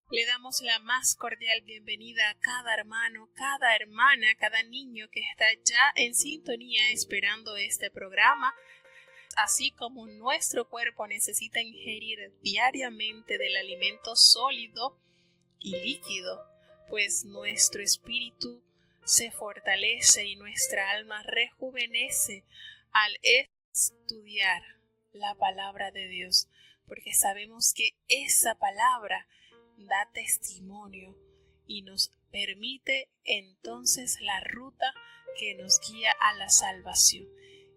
Le damos la más cordial bienvenida a cada hermano, cada hermana, cada niño que está ya en sintonía esperando este programa. Así como nuestro cuerpo necesita ingerir diariamente del alimento sólido y líquido, pues nuestro espíritu se fortalece y nuestra alma rejuvenece al estudiar la palabra de Dios, porque sabemos que esa palabra da testimonio y nos permite entonces la ruta que nos guía a la salvación.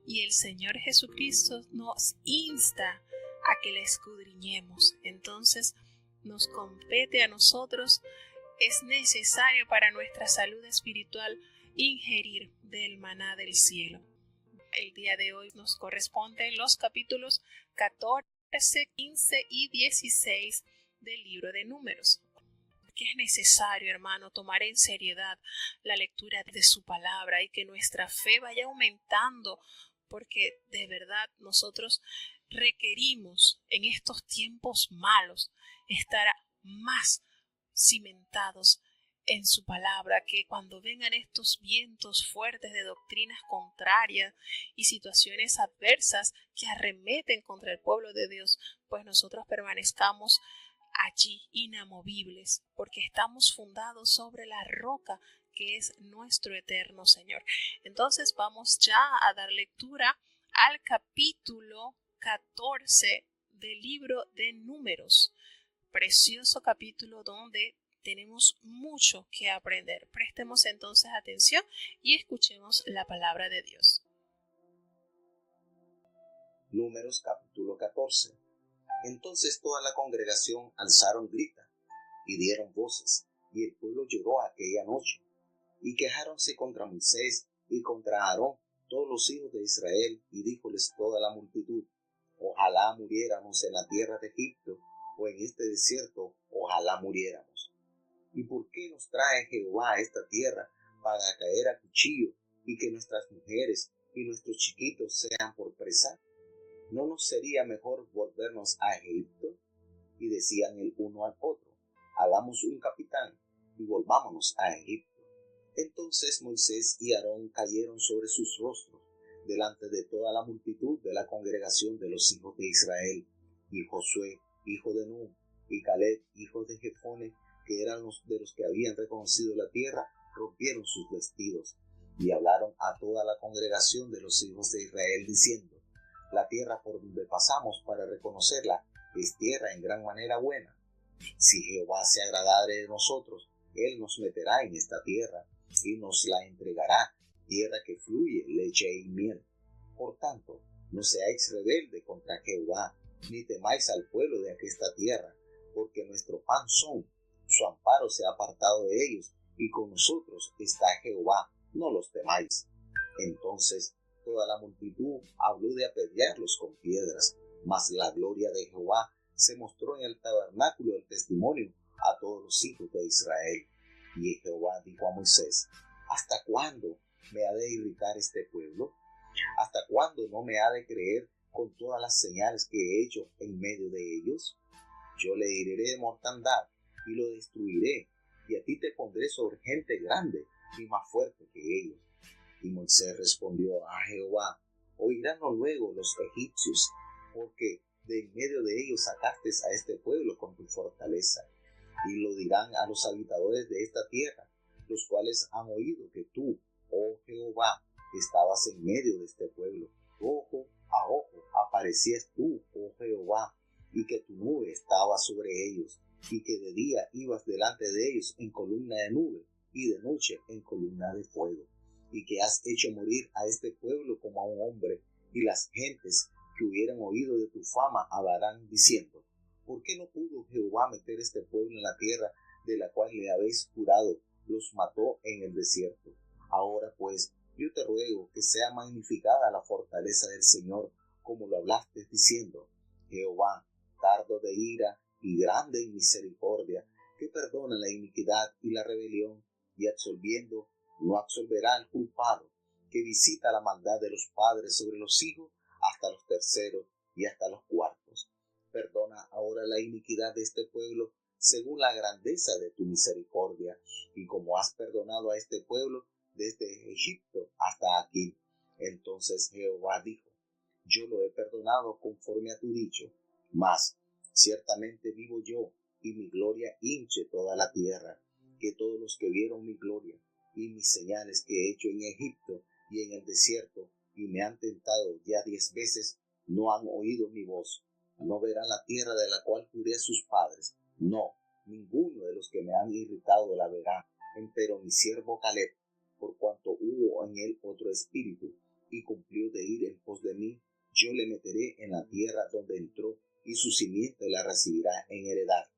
Y el Señor Jesucristo nos insta a que la escudriñemos. Entonces nos compete a nosotros, es necesario para nuestra salud espiritual ingerir del maná del cielo. El día de hoy nos corresponden los capítulos 14, 15 y 16 del libro de Números. Que es necesario, hermano, tomar en seriedad la lectura de su palabra y que nuestra fe vaya aumentando, porque de verdad nosotros requerimos en estos tiempos malos estar más cimentados en su palabra, que cuando vengan estos vientos fuertes de doctrinas contrarias y situaciones adversas que arremeten contra el pueblo de Dios, pues nosotros permanezcamos allí inamovibles, porque estamos fundados sobre la roca que es nuestro eterno Señor. Entonces vamos ya a dar lectura al capítulo 14 del libro de Números. Precioso capítulo donde tenemos mucho que aprender. Prestemos entonces atención y escuchemos la palabra de Dios. Números capítulo 14. Entonces toda la congregación alzaron grita y dieron voces, y el pueblo lloró aquella noche, y quejáronse contra Moisés y contra Aarón todos los hijos de Israel, y díjoles toda la multitud: ojalá muriéramos en la tierra de Egipto, o en este desierto, ojalá muriéramos. ¿Y por qué nos trae Jehová a esta tierra para caer a cuchillo, y que nuestras mujeres y nuestros chiquitos sean por presa? ¿No nos sería mejor volvernos a Egipto? Y decían el uno al otro: hagamos un capitán y volvámonos a Egipto. Entonces Moisés y Aarón cayeron sobre sus rostros delante de toda la multitud de la congregación de los hijos de Israel. Y Josué, hijo de Nun, y Caleb, hijo de Jefone, que eran los que habían reconocido la tierra, rompieron sus vestidos y hablaron a toda la congregación de los hijos de Israel, diciendo: la tierra por donde pasamos para reconocerla es tierra en gran manera buena. Si Jehová se agradare de nosotros, él nos meterá en esta tierra y nos la entregará, tierra que fluye leche y miel. Por tanto, no seáis rebelde contra Jehová, ni temáis al pueblo de aquesta tierra, porque nuestro pan son. Su amparo se ha apartado de ellos, y con nosotros está Jehová, no los temáis. Entonces toda la multitud habló de apedrearlos con piedras, mas la gloria de Jehová se mostró en el tabernáculo del testimonio a todos los hijos de Israel. Y Jehová dijo a Moisés: ¿hasta cuándo me ha de irritar este pueblo? ¿Hasta cuándo no me ha de creer con todas las señales que he hecho en medio de ellos? Yo le heriré de mortandad y lo destruiré, y a ti te pondré sobre gente grande y más fuerte que ellos. Y Moisés respondió a Jehová: oiránlo luego los egipcios, porque de en medio de ellos sacaste a este pueblo con tu fortaleza. Y lo dirán a los habitadores de esta tierra, los cuales han oído que tú, oh Jehová, estabas en medio de este pueblo. Ojo a ojo aparecías tú, oh Jehová, y que tu nube estaba sobre ellos, y que de día ibas delante de ellos en columna de nube, y de noche en columna de fuego. Y que has hecho morir a este pueblo como a un hombre, y las gentes que hubieran oído de tu fama hablarán diciendo: ¿por qué no pudo Jehová meter este pueblo en la tierra de la cual le habéis jurado, los mató en el desierto? Ahora pues, yo te ruego que sea magnificada la fortaleza del Señor, como lo hablaste diciendo: Jehová, tardo de ira y grande en misericordia, que perdona la iniquidad y la rebelión, y absolviendo no absolverá al culpado, que visita la maldad de los padres sobre los hijos hasta los terceros y hasta los cuartos. Perdona ahora la iniquidad de este pueblo según la grandeza de tu misericordia, y como has perdonado a este pueblo desde Egipto hasta aquí. Entonces Jehová dijo: yo lo he perdonado conforme a tu dicho, mas ciertamente vivo yo, y mi gloria hinche toda la tierra, que todos los que vieron mi gloria y mis señales que he hecho en Egipto y en el desierto, y me han tentado ya 10 veces, no han oído mi voz, no verán la tierra de la cual juré a sus padres, no, ninguno de los que me han irritado la verá. Empero mi siervo Caleb, por cuanto hubo en él otro espíritu, y cumplió de ir en pos de mí, yo le meteré en la tierra donde entró, y su simiente la recibirá en heredad.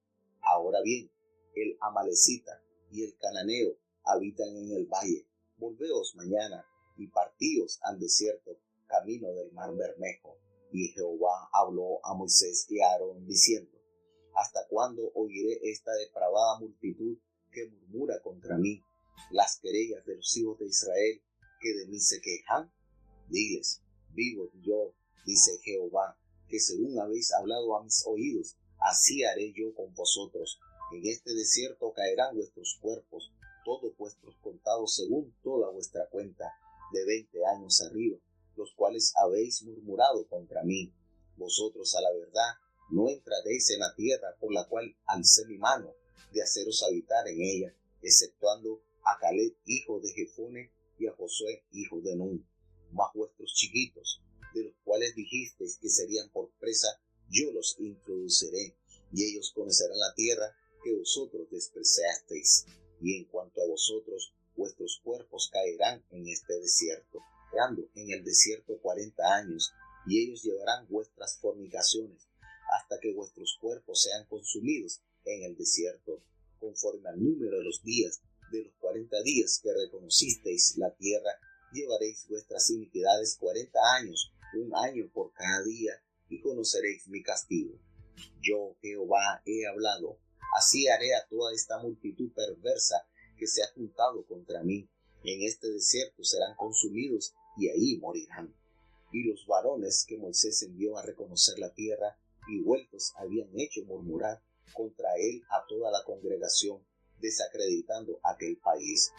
Ahora bien, el amalecita y el cananeo habitan en el valle. Volveos mañana y partíos al desierto, camino del mar Bermejo. Y Jehová habló a Moisés y a Aarón diciendo: ¿hasta cuándo oiré esta depravada multitud que murmura contra mí, las querellas de los hijos de Israel que de mí se quejan? Diles: vivo yo, dice Jehová, que según habéis hablado a mis oídos, así haré yo con vosotros. En este desierto caerán vuestros cuerpos, todos vuestros contados según toda vuestra cuenta, de 20 años arriba, los cuales habéis murmurado contra mí. Vosotros a la verdad no entraréis en la tierra por la cual alcé mi mano de haceros habitar en ella, exceptuando a Caleb hijo de Jefone y a Josué hijo de Nun. Mas vuestros chiquitos, de los cuales dijisteis que serían por presa, yo los introduciré, y ellos conocerán la tierra que vosotros despreciasteis. Y en cuanto a vosotros, vuestros cuerpos caerán en este desierto, quedando en el desierto 40 años, y ellos llevarán vuestras fornicaciones, hasta que vuestros cuerpos sean consumidos en el desierto, conforme al número de los días, de los 40 días que reconocisteis la tierra, llevaréis vuestras iniquidades 40 años, 1 año por cada día, y conoceréis mi castigo. Yo, Jehová, he hablado, así haré a toda esta multitud perversa que se ha juntado contra mí. En este desierto serán consumidos, y ahí morirán. Y los varones que Moisés envió a reconocer la tierra, y vueltos habían hecho murmurar contra él a toda la congregación, desacreditando aquel país.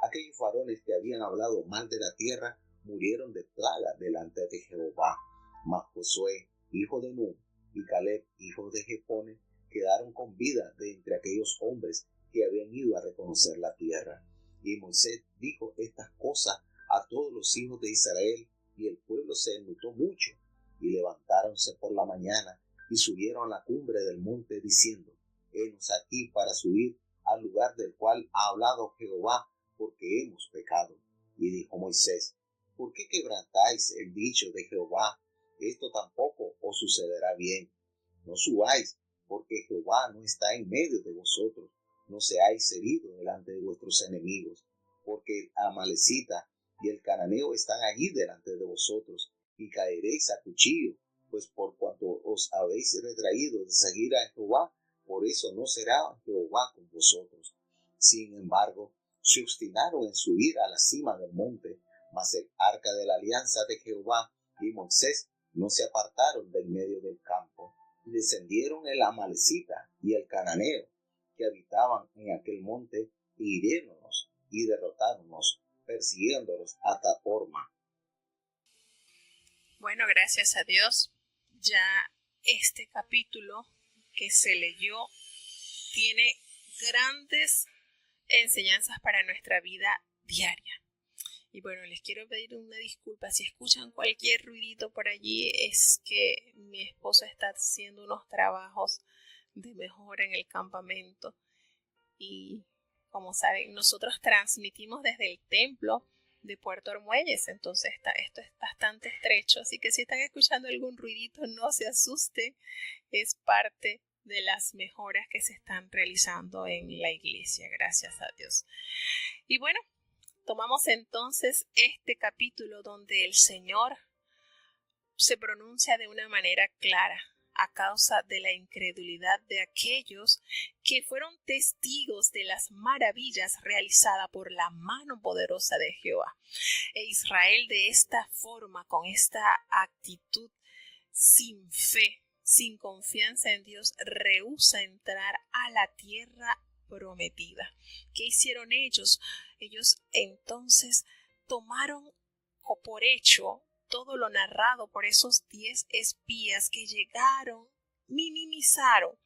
Aquellos varones que habían hablado mal de la tierra murieron de plaga delante de Jehová. Mas Josué, hijo de Nun, y Caleb, hijo de Jefone, quedaron con vida de entre aquellos hombres que habían ido a reconocer la tierra. Y Moisés dijo estas cosas a todos los hijos de Israel, y el pueblo se enlutó mucho, y levantáronse por la mañana, y subieron a la cumbre del monte, diciendo: henos aquí para subir al lugar del cual ha hablado Jehová, porque hemos pecado. Y dijo Moisés: ¿por qué quebrantáis el dicho de Jehová? Esto tampoco os sucederá bien. No subáis, porque Jehová no está en medio de vosotros. No seáis heridos delante de vuestros enemigos, porque el amalecita y el cananeo están allí delante de vosotros, y caeréis a cuchillo, pues por cuanto os habéis retraído de seguir a Jehová, por eso no será Jehová con vosotros. Sin embargo, se obstinaron en subir a la cima del monte, mas el arca de la alianza de Jehová y Moisés no se apartaron del medio del campo, y descendieron el amalecita y el cananeo que habitaban en aquel monte, e hiriéronnos y derrotáronnos, persiguiéndolos hasta Horma. Bueno, gracias a Dios, ya este capítulo que se leyó tiene grandes enseñanzas para nuestra vida diaria. Y bueno, les quiero pedir una disculpa si escuchan cualquier ruidito por allí, es que mi esposa está haciendo unos trabajos de mejora en el campamento, y como saben, nosotros transmitimos desde el templo de Puerto Armuelles, entonces esto es bastante estrecho, así que si están escuchando algún ruidito, no se asusten, es parte de las mejoras que se están realizando en la iglesia, gracias a Dios. Y bueno, tomamos entonces este capítulo donde el Señor se pronuncia de una manera clara a causa de la incredulidad de aquellos que fueron testigos de las maravillas realizadas por la mano poderosa de Jehová. E Israel de esta forma, con esta actitud sin fe, sin confianza en Dios, rehúsa entrar a la tierra prometida. ¿Qué hicieron ellos? Ellos entonces tomaron por hecho todo lo narrado por esos 10 espías que llegaron, minimizaron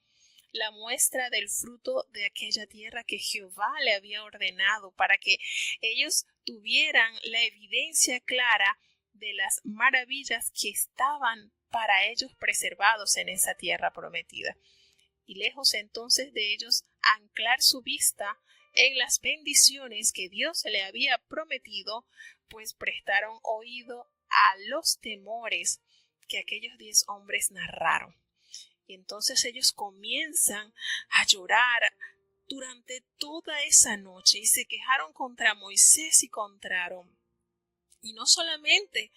la muestra del fruto de aquella tierra que Jehová le había ordenado para que ellos tuvieran la evidencia clara de las maravillas que estaban para ellos preservados en esa tierra prometida. Y lejos entonces de ellos anclar su vista en las bendiciones que Dios le había prometido, pues prestaron oído a los temores que aquellos 10 hombres narraron. Y entonces ellos comienzan a llorar durante toda esa noche y se quejaron contra Moisés y contra Aarón. Y no solamente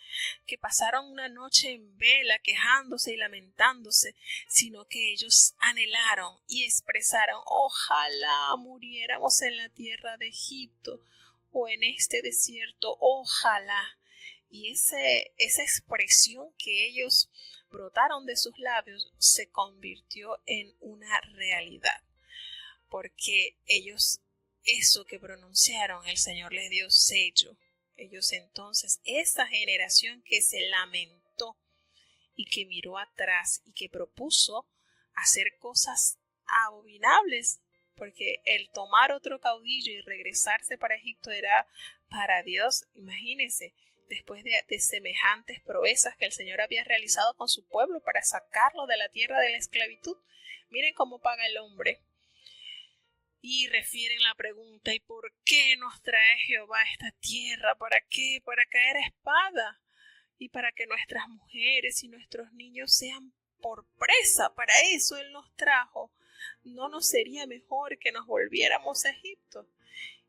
que pasaron una noche en vela quejándose y lamentándose, sino que ellos anhelaron y expresaron: ojalá muriéramos en la tierra de Egipto o en este desierto, ojalá. Y esa expresión que ellos brotaron de sus labios se convirtió en una realidad, porque ellos, eso que pronunciaron, el Señor les dio sello. Ellos entonces, esa generación que se lamentó y que miró atrás y que propuso hacer cosas abominables, porque el tomar otro caudillo y regresarse para Egipto era para Dios, imagínense, después de semejantes proezas que el Señor había realizado con su pueblo para sacarlo de la tierra de la esclavitud. Miren cómo paga el hombre. Y refieren la pregunta: ¿y por qué nos trae Jehová a esta tierra? ¿Para qué? Para caer a espada y para que nuestras mujeres y nuestros niños sean por presa. Para eso Él nos trajo. ¿No nos sería mejor que nos volviéramos a Egipto?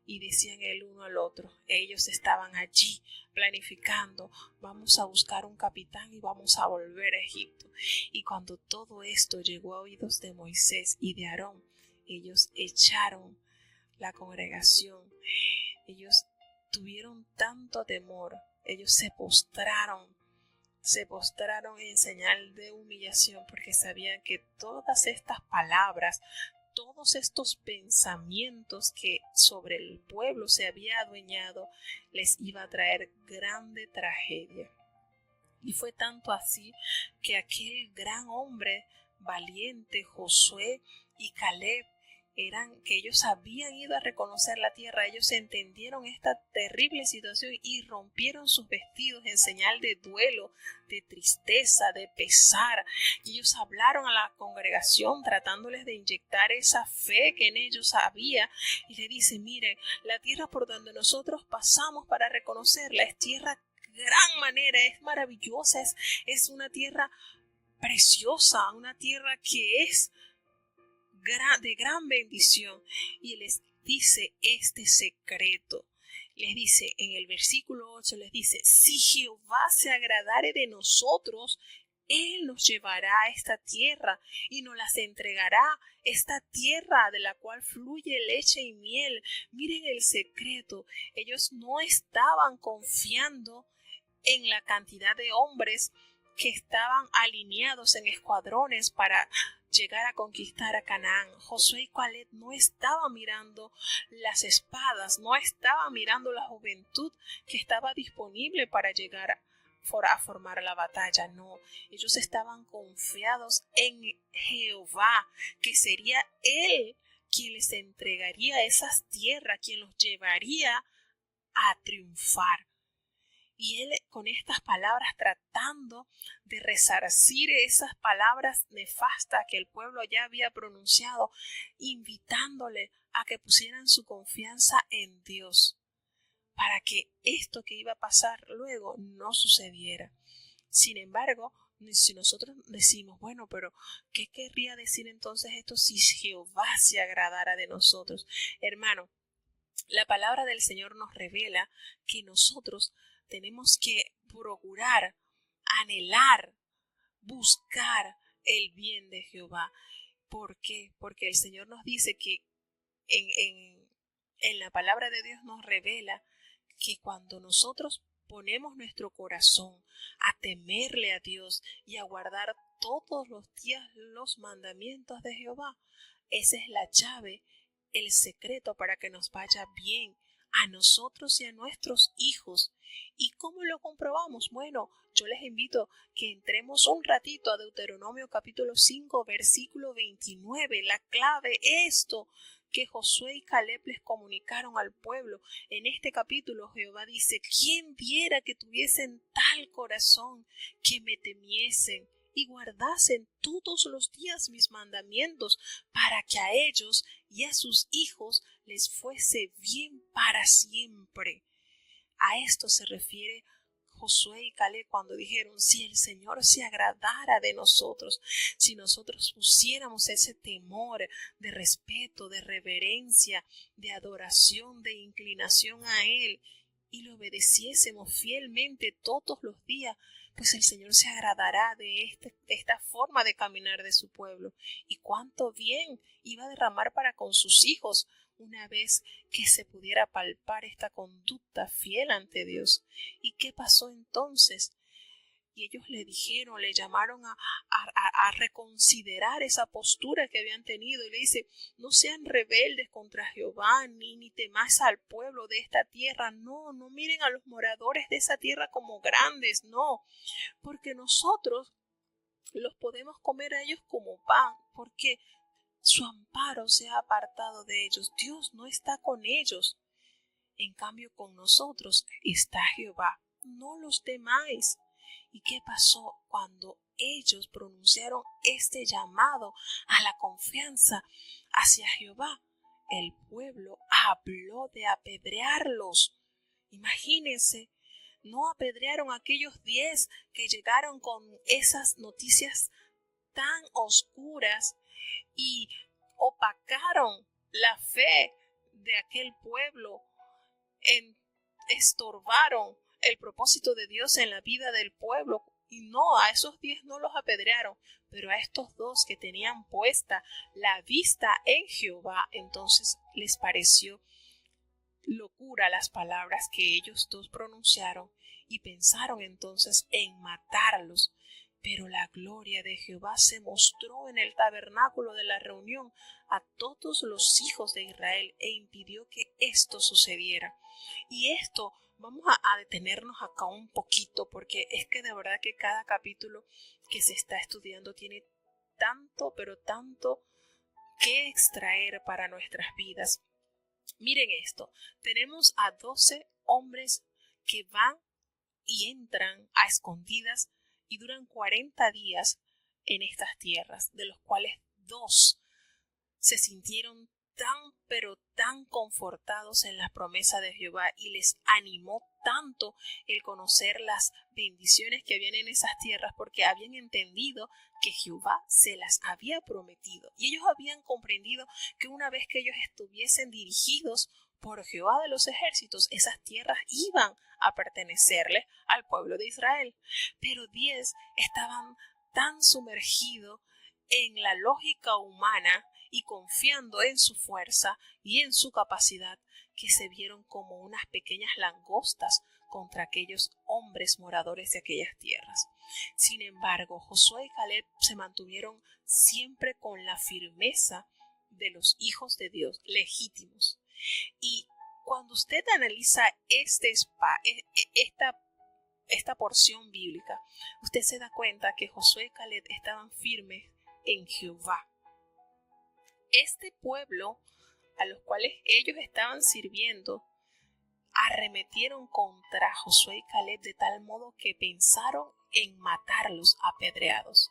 Y decían el uno al otro, ellos estaban allí planificando: vamos a buscar un capitán y vamos a volver a Egipto. Y cuando todo esto llegó a oídos de Moisés y de Aarón, ellos echaron la congregación. Ellos tuvieron tanto temor, ellos se postraron en señal de humillación, porque sabían que todas estas palabras, todos estos pensamientos que sobre el pueblo se había adueñado, les iba a traer grande tragedia. Y fue tanto así que aquel gran hombre valiente, Josué y Caleb, que ellos habían ido a reconocer la tierra. Ellos entendieron esta terrible situación y rompieron sus vestidos en señal de duelo, de tristeza, de pesar. Y ellos hablaron a la congregación tratándoles de inyectar esa fe que en ellos había, y le dicen: miren, la tierra por donde nosotros pasamos para reconocerla es tierra gran manera, es maravillosa, es una tierra preciosa, una tierra que es de gran bendición. Y les dice este secreto. Les dice en el versículo 8, les dice: si Jehová se agradare de nosotros, Él nos llevará a esta tierra y nos las entregará, esta tierra de la cual fluye leche y miel. Miren el secreto. Ellos no estaban confiando en la cantidad de hombres que estaban alineados en escuadrones para llegar a conquistar a Canaán. Josué y Caleb no estaban mirando las espadas, no estaban mirando la juventud que estaba disponible para llegar a formar la batalla. No, ellos estaban confiados en Jehová, que sería Él quien les entregaría esas tierras, quien los llevaría a triunfar. Y él, con estas palabras, tratando de resarcir esas palabras nefastas que el pueblo ya había pronunciado, invitándole a que pusieran su confianza en Dios, para que esto que iba a pasar luego no sucediera. Sin embargo, si nosotros decimos: bueno, pero ¿qué querría decir entonces esto si Jehová se agradara de nosotros? Hermano, la palabra del Señor nos revela que nosotros tenemos que procurar, anhelar, buscar el bien de Jehová. ¿Por qué? Porque el Señor nos dice que en la palabra de Dios nos revela que cuando nosotros ponemos nuestro corazón a temerle a Dios y a guardar todos los días los mandamientos de Jehová. Esa es la llave, el secreto para que nos vaya bien a nosotros y a nuestros hijos. ¿Y cómo lo comprobamos? Bueno, yo les invito que entremos un ratito a Deuteronomio capítulo 5, versículo 29. La clave, esto que Josué y Caleb les comunicaron al pueblo. En este capítulo Jehová dice: ¿quién diera que tuviesen tal corazón, que me temiesen y guardasen todos los días mis mandamientos, para que a ellos y a sus hijos les fuese bien para siempre? A esto se refiere Josué y Caleb cuando dijeron: si el Señor se agradara de nosotros, si nosotros pusiéramos ese temor de respeto, de reverencia, de adoración, de inclinación a Él, y le obedeciésemos fielmente todos los días, pues el Señor se agradará de esta forma de caminar de su pueblo. Y cuánto bien iba a derramar para con sus hijos, una vez que se pudiera palpar esta conducta fiel ante Dios. ¿Y qué pasó entonces? Y ellos le dijeron, le llamaron a reconsiderar esa postura que habían tenido, y le dice: no sean rebeldes contra Jehová, ni temáis al pueblo de esta tierra. No miren a los moradores de esa tierra como grandes, no, porque nosotros los podemos comer a ellos como pan, porque su amparo se ha apartado de ellos. Dios no está con ellos. En cambio, con nosotros está Jehová. No los temáis. ¿Y qué pasó cuando ellos pronunciaron este llamado a la confianza hacia Jehová? El pueblo habló de apedrearlos. Imagínense, no apedrearon a aquellos 10 que llegaron con esas noticias tan oscuras y opacaron la fe de aquel pueblo, estorbaron el propósito de Dios en la vida del pueblo. Y no, a esos 10 no los apedrearon, pero a estos 2 que tenían puesta la vista en Jehová, entonces les pareció locura las palabras que ellos 2 pronunciaron, y pensaron entonces en matarlos. Pero la gloria de Jehová se mostró en el tabernáculo de la reunión a todos los hijos de Israel, e impidió que esto sucediera. Y esto, vamos a detenernos acá un poquito, porque es que de verdad que cada capítulo que se está estudiando tiene tanto, pero tanto que extraer para nuestras vidas. Miren esto, tenemos a 12 hombres que van y entran a escondidas y duran 40 días en estas tierras, de los cuales 2 se sintieron tan pero tan confortados en la promesa de Jehová, y les animó tanto el conocer las bendiciones que habían en esas tierras, porque habían entendido que Jehová se las había prometido, y ellos habían comprendido que una vez que ellos estuviesen dirigidos por Jehová de los ejércitos, esas tierras iban a pertenecerle al pueblo de Israel. Pero 10 estaban tan sumergidos en la lógica humana y confiando en su fuerza y en su capacidad, que se vieron como unas pequeñas langostas contra aquellos hombres moradores de aquellas tierras. Sin embargo, Josué y Caleb se mantuvieron siempre con la firmeza de los hijos de Dios legítimos. Y cuando usted analiza esta porción bíblica, usted se da cuenta que Josué y Caleb estaban firmes en Jehová. Este pueblo a los cuales ellos estaban sirviendo arremetieron contra Josué y Caleb de tal modo que pensaron en matarlos apedreados.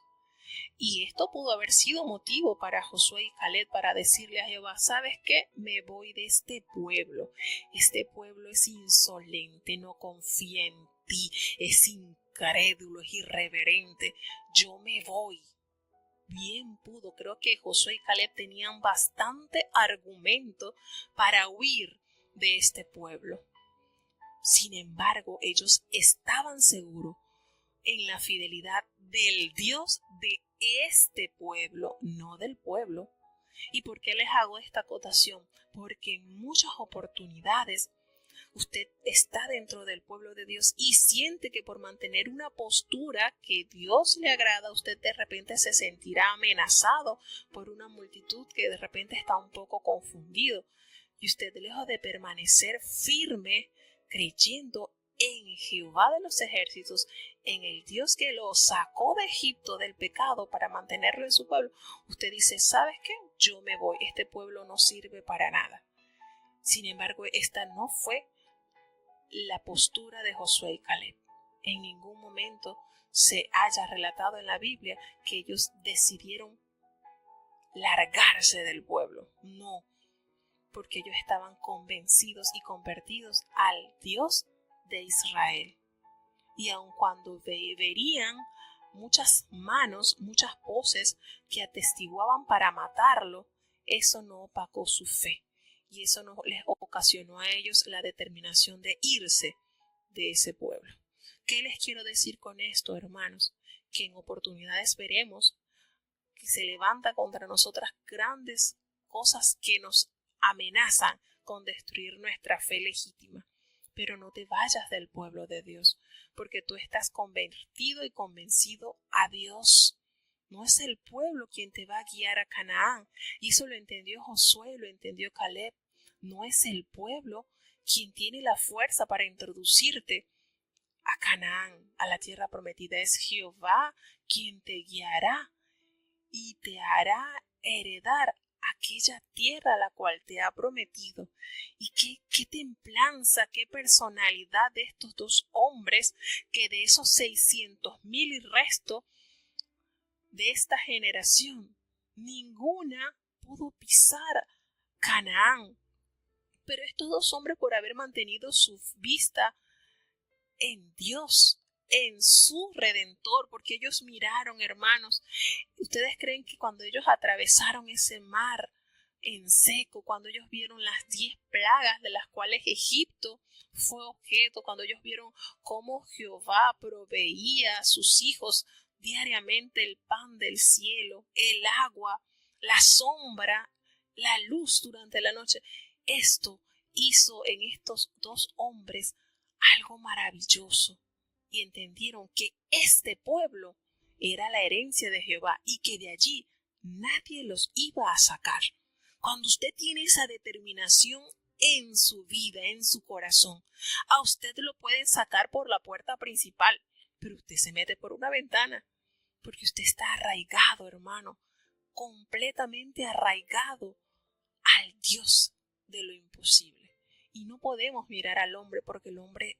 Y esto pudo haber sido motivo para Josué y Caleb para decirle a Jehová: ¿sabes qué? Me voy de este pueblo. Este pueblo es insolente, no confía en ti, es incrédulo, es irreverente. Yo me voy. Bien pudo, creo que Josué y Caleb tenían bastante argumento para huir de este pueblo. Sin embargo, ellos estaban seguros en la fidelidad del Dios de este pueblo, no del pueblo. ¿Y por qué les hago esta acotación? Porque en muchas oportunidades, usted está dentro del pueblo de Dios y siente que por mantener una postura que Dios le agrada, usted de repente se sentirá amenazado por una multitud que de repente está un poco confundido. Y usted, lejos de permanecer firme, creyendo en Jehová de los ejércitos, en el Dios que lo sacó de Egipto del pecado para mantenerlo en su pueblo, usted dice, ¿sabes qué? Yo me voy, este pueblo no sirve para nada. Sin embargo, esta no fue la postura de Josué y Caleb. En ningún momento se haya relatado en la Biblia que ellos decidieron largarse del pueblo. No, porque ellos estaban convencidos y convertidos al Dios de Israel. Y aun cuando verían muchas manos, muchas voces que atestiguaban para matarlo, eso no opacó su fe. Y eso no les ocasionó a ellos la determinación de irse de ese pueblo. ¿Qué les quiero decir con esto, hermanos? Que en oportunidades veremos que se levanta contra nosotras grandes cosas que nos amenazan con destruir nuestra fe legítima. Pero no te vayas del pueblo de Dios, porque tú estás convertido y convencido a Dios. No es el pueblo quien te va a guiar a Canaán. Y eso lo entendió Josué, lo entendió Caleb. No es el pueblo quien tiene la fuerza para introducirte a Canaán, a la tierra prometida. Es Jehová quien te guiará y te hará heredar aquella tierra a la cual te ha prometido. Y qué templanza, qué personalidad de estos dos hombres, que de esos 600,000 y resto de esta generación, ninguna pudo pisar Canaán. Pero estos dos hombres, por haber mantenido su vista en Dios, en su Redentor, porque ellos miraron, hermanos, ¿ustedes creen que cuando ellos atravesaron ese mar en seco, cuando ellos vieron las 10 plagas de las cuales Egipto fue objeto, cuando ellos vieron cómo Jehová proveía a sus hijos diariamente el pan del cielo, el agua, la sombra, la luz durante la noche? Esto hizo en estos dos hombres algo maravilloso y entendieron que este pueblo era la herencia de Jehová y que de allí nadie los iba a sacar. Cuando usted tiene esa determinación en su vida, en su corazón, a usted lo pueden sacar por la puerta principal, pero usted se mete por una ventana, porque usted está arraigado, hermano, completamente arraigado al Dios de lo imposible. Y no podemos mirar al hombre, porque el hombre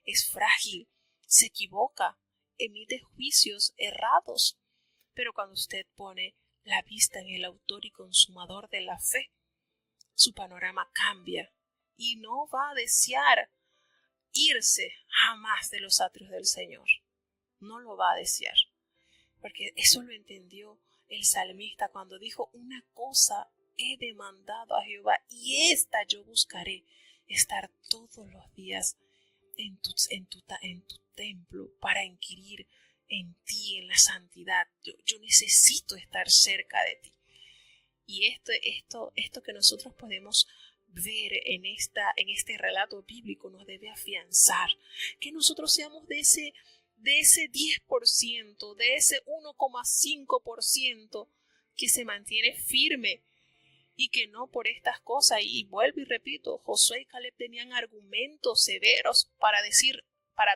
es frágil, se equivoca, emite juicios errados. Pero cuando usted pone la vista en el autor y consumador de la fe, su panorama cambia y no va a desear irse jamás de los atrios del Señor. No lo va a desear, porque eso lo entendió el salmista cuando dijo: una cosa he demandado a Jehová y esta yo buscaré, estar todos los días en tu templo para inquirir en ti, en la santidad. Yo necesito estar cerca de ti. Y esto que nosotros podemos ver en este relato bíblico nos debe afianzar que nosotros seamos de ese 10%, de ese 1,5% que se mantiene firme y que no por estas cosas. Y vuelvo y repito, Josué y Caleb tenían argumentos severos para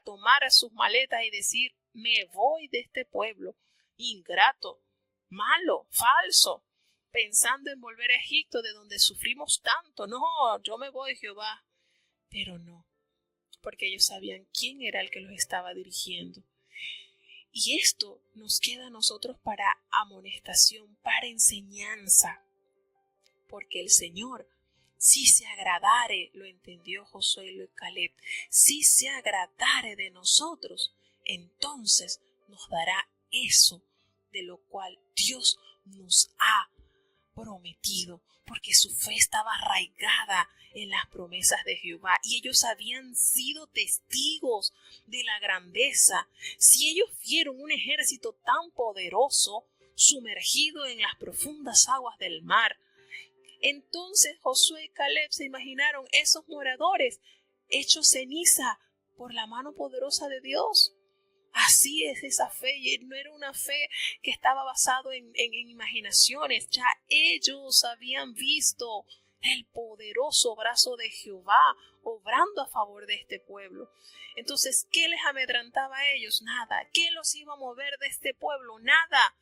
tomar sus maletas y decir: me voy de este pueblo ingrato, malo, falso, pensando en volver a Egipto, de donde sufrimos tanto. No, yo me voy, Jehová. Pero no, porque ellos sabían quién era el que los estaba dirigiendo. Y esto nos queda a nosotros para amonestación, para enseñanza, porque el Señor, si se agradare, lo entendió Josué y Caleb, si se agradare de nosotros, entonces nos dará eso de lo cual Dios nos ha prometido, porque su fe estaba arraigada en las promesas de Jehová y ellos habían sido testigos de la grandeza. Si ellos vieron un ejército tan poderoso sumergido en las profundas aguas del mar, entonces Josué y Caleb se imaginaron esos moradores hecho ceniza por la mano poderosa de Dios. Así es esa fe, y no era una fe que estaba basada en imaginaciones. Ya ellos habían visto el poderoso brazo de Jehová obrando a favor de este pueblo. Entonces, ¿qué les amedrentaba a ellos? Nada. ¿Qué los iba a mover de este pueblo? Nada.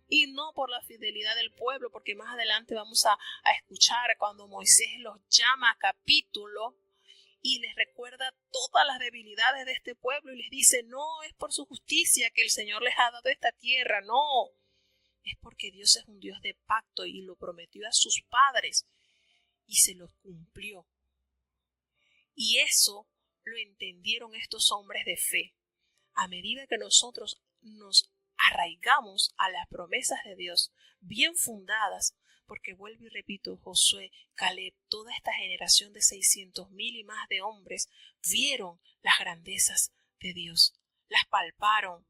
Y no por la fidelidad del pueblo, porque más adelante vamos a escuchar cuando Moisés los llama a capítulo y les recuerda todas las debilidades de este pueblo y les dice, no es por su justicia que el Señor les ha dado esta tierra, no, es porque Dios es un Dios de pacto y lo prometió a sus padres y se lo cumplió. Y eso lo entendieron estos hombres de fe. A medida que nosotros nos arraigamos a las promesas de Dios bien fundadas, porque vuelvo y repito, Josué, Caleb, toda esta generación de 600,000 y más de hombres vieron las grandezas de Dios, las palparon.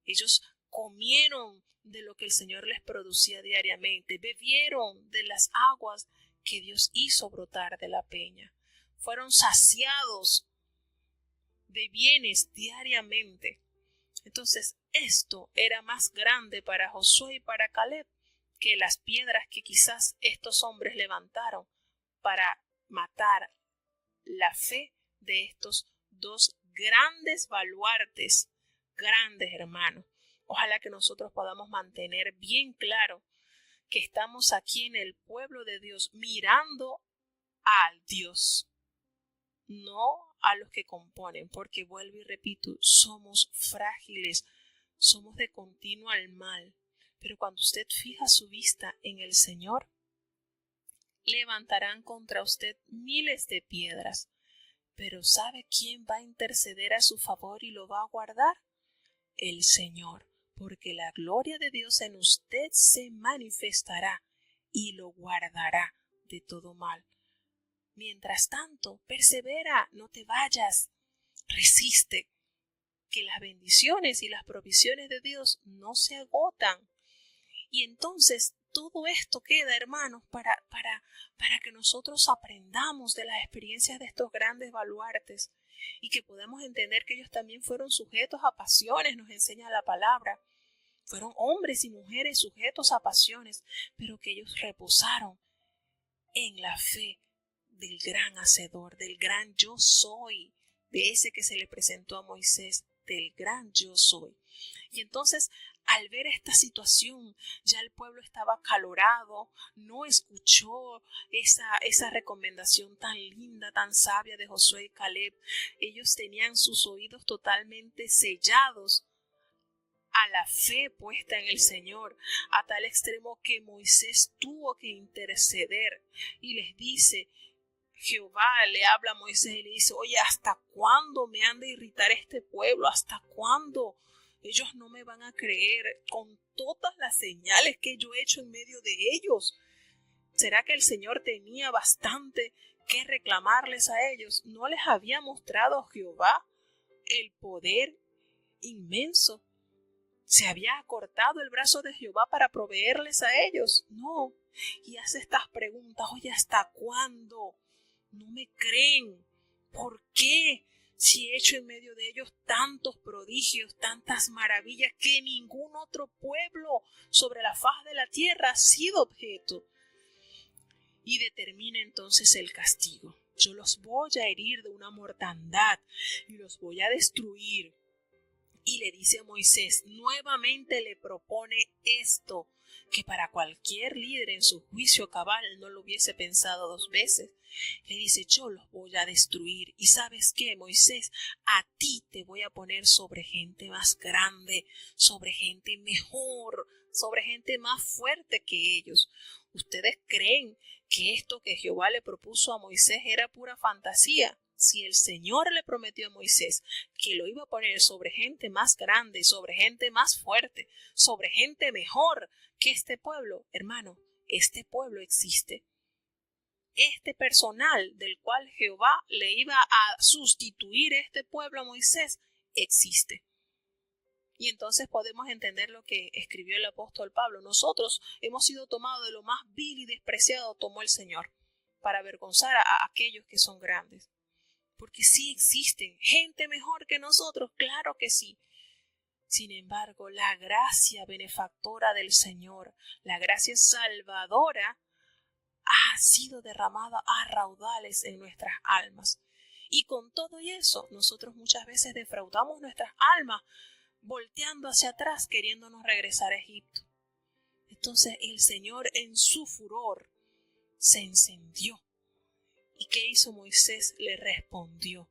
Ellos comieron de lo que el Señor les producía diariamente, bebieron de las aguas que Dios hizo brotar de la peña, fueron saciados de bienes diariamente. Entonces, esto era más grande para Josué y para Caleb que las piedras que quizás estos hombres levantaron para matar la fe de estos dos grandes baluartes, grandes hermanos. Ojalá que nosotros podamos mantener bien claro que estamos aquí en el pueblo de Dios mirando al Dios, no a los que componen, porque vuelvo y repito, somos frágiles, somos de continuo al mal. Pero cuando usted fija su vista en el Señor, levantarán contra usted miles de piedras. Pero ¿sabe quién va a interceder a su favor y lo va a guardar? El Señor, porque la gloria de Dios en usted se manifestará y lo guardará de todo mal. Mientras tanto, persevera, no te vayas, resiste, que las bendiciones y las provisiones de Dios no se agotan. Y entonces todo esto queda, hermanos, para que nosotros aprendamos de las experiencias de estos grandes baluartes y que podamos entender que ellos también fueron sujetos a pasiones, nos enseña la palabra. Fueron hombres y mujeres sujetos a pasiones, pero que ellos reposaron en la fe del gran Hacedor, del gran yo soy, de ese que se le presentó a Moisés, del gran yo soy. Y entonces, al ver esta situación, ya el pueblo estaba acalorado, no escuchó esa recomendación tan linda, tan sabia de Josué y Caleb. Ellos tenían sus oídos totalmente sellados a la fe puesta en el Señor, a tal extremo que Moisés tuvo que interceder y les dice, Jehová le habla a Moisés y le dice, oye, ¿hasta cuándo me han de irritar este pueblo? ¿Hasta cuándo? Ellos no me van a creer con todas las señales que yo he hecho en medio de ellos. ¿Será que el Señor tenía bastante que reclamarles a ellos? ¿No les había mostrado Jehová el poder inmenso? ¿Se había acortado el brazo de Jehová para proveerles a ellos? No. Y hace estas preguntas, oye, ¿hasta cuándo? No me creen. ¿Por qué? Si he hecho en medio de ellos tantos prodigios, tantas maravillas que ningún otro pueblo sobre la faz de la tierra ha sido objeto. Y determina entonces el castigo. Yo los voy a herir de una mortandad y los voy a destruir. Y le dice a Moisés, nuevamente le propone esto, que para cualquier líder en su juicio cabal no lo hubiese pensado dos veces. Le dice, yo los voy a destruir. Y ¿sabes qué, Moisés? A ti te voy a poner sobre gente más grande, sobre gente mejor, sobre gente más fuerte que ellos. ¿Ustedes creen que esto que Jehová le propuso a Moisés era pura fantasía? Si el Señor le prometió a Moisés que lo iba a poner sobre gente más grande, sobre gente más fuerte, sobre gente mejor que este pueblo, hermano, este pueblo existe. Este personal del cual Jehová le iba a sustituir este pueblo a Moisés existe. Y entonces podemos entender lo que escribió el apóstol Pablo. Nosotros hemos sido tomados de lo más vil y despreciado, tomó el Señor, para avergonzar a aquellos que son grandes. porque sí existen gente mejor que nosotros, claro que sí. Sin embargo, la gracia benefactora del Señor, la gracia salvadora, ha sido derramada a raudales en nuestras almas. Y con todo y eso, nosotros muchas veces defraudamos nuestras almas, volteando hacia atrás, queriéndonos regresar a Egipto. Entonces el Señor en su furor se encendió. ¿Y qué hizo Moisés? Le respondió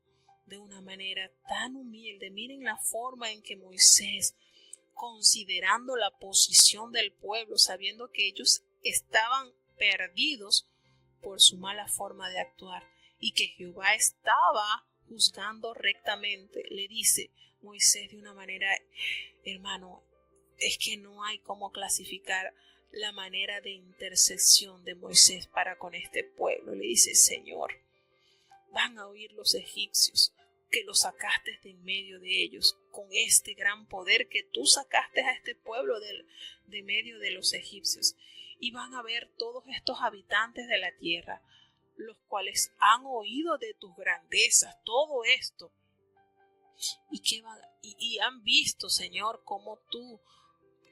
de una manera tan humilde. Miren la forma en que Moisés, considerando la posición del pueblo, sabiendo que ellos estaban perdidos por su mala forma de actuar y que Jehová estaba juzgando rectamente, le dice Moisés de una manera, hermano, es que no hay cómo clasificar la manera de intercesión de Moisés para con este pueblo. Le dice, Señor, van a oír los egipcios que los sacaste de en medio de ellos, con este gran poder que tú sacaste a este pueblo de medio de los egipcios. Y van a ver todos estos habitantes de la tierra, los cuales han oído de tus grandezas, todo esto. Y han visto, Señor, cómo tú,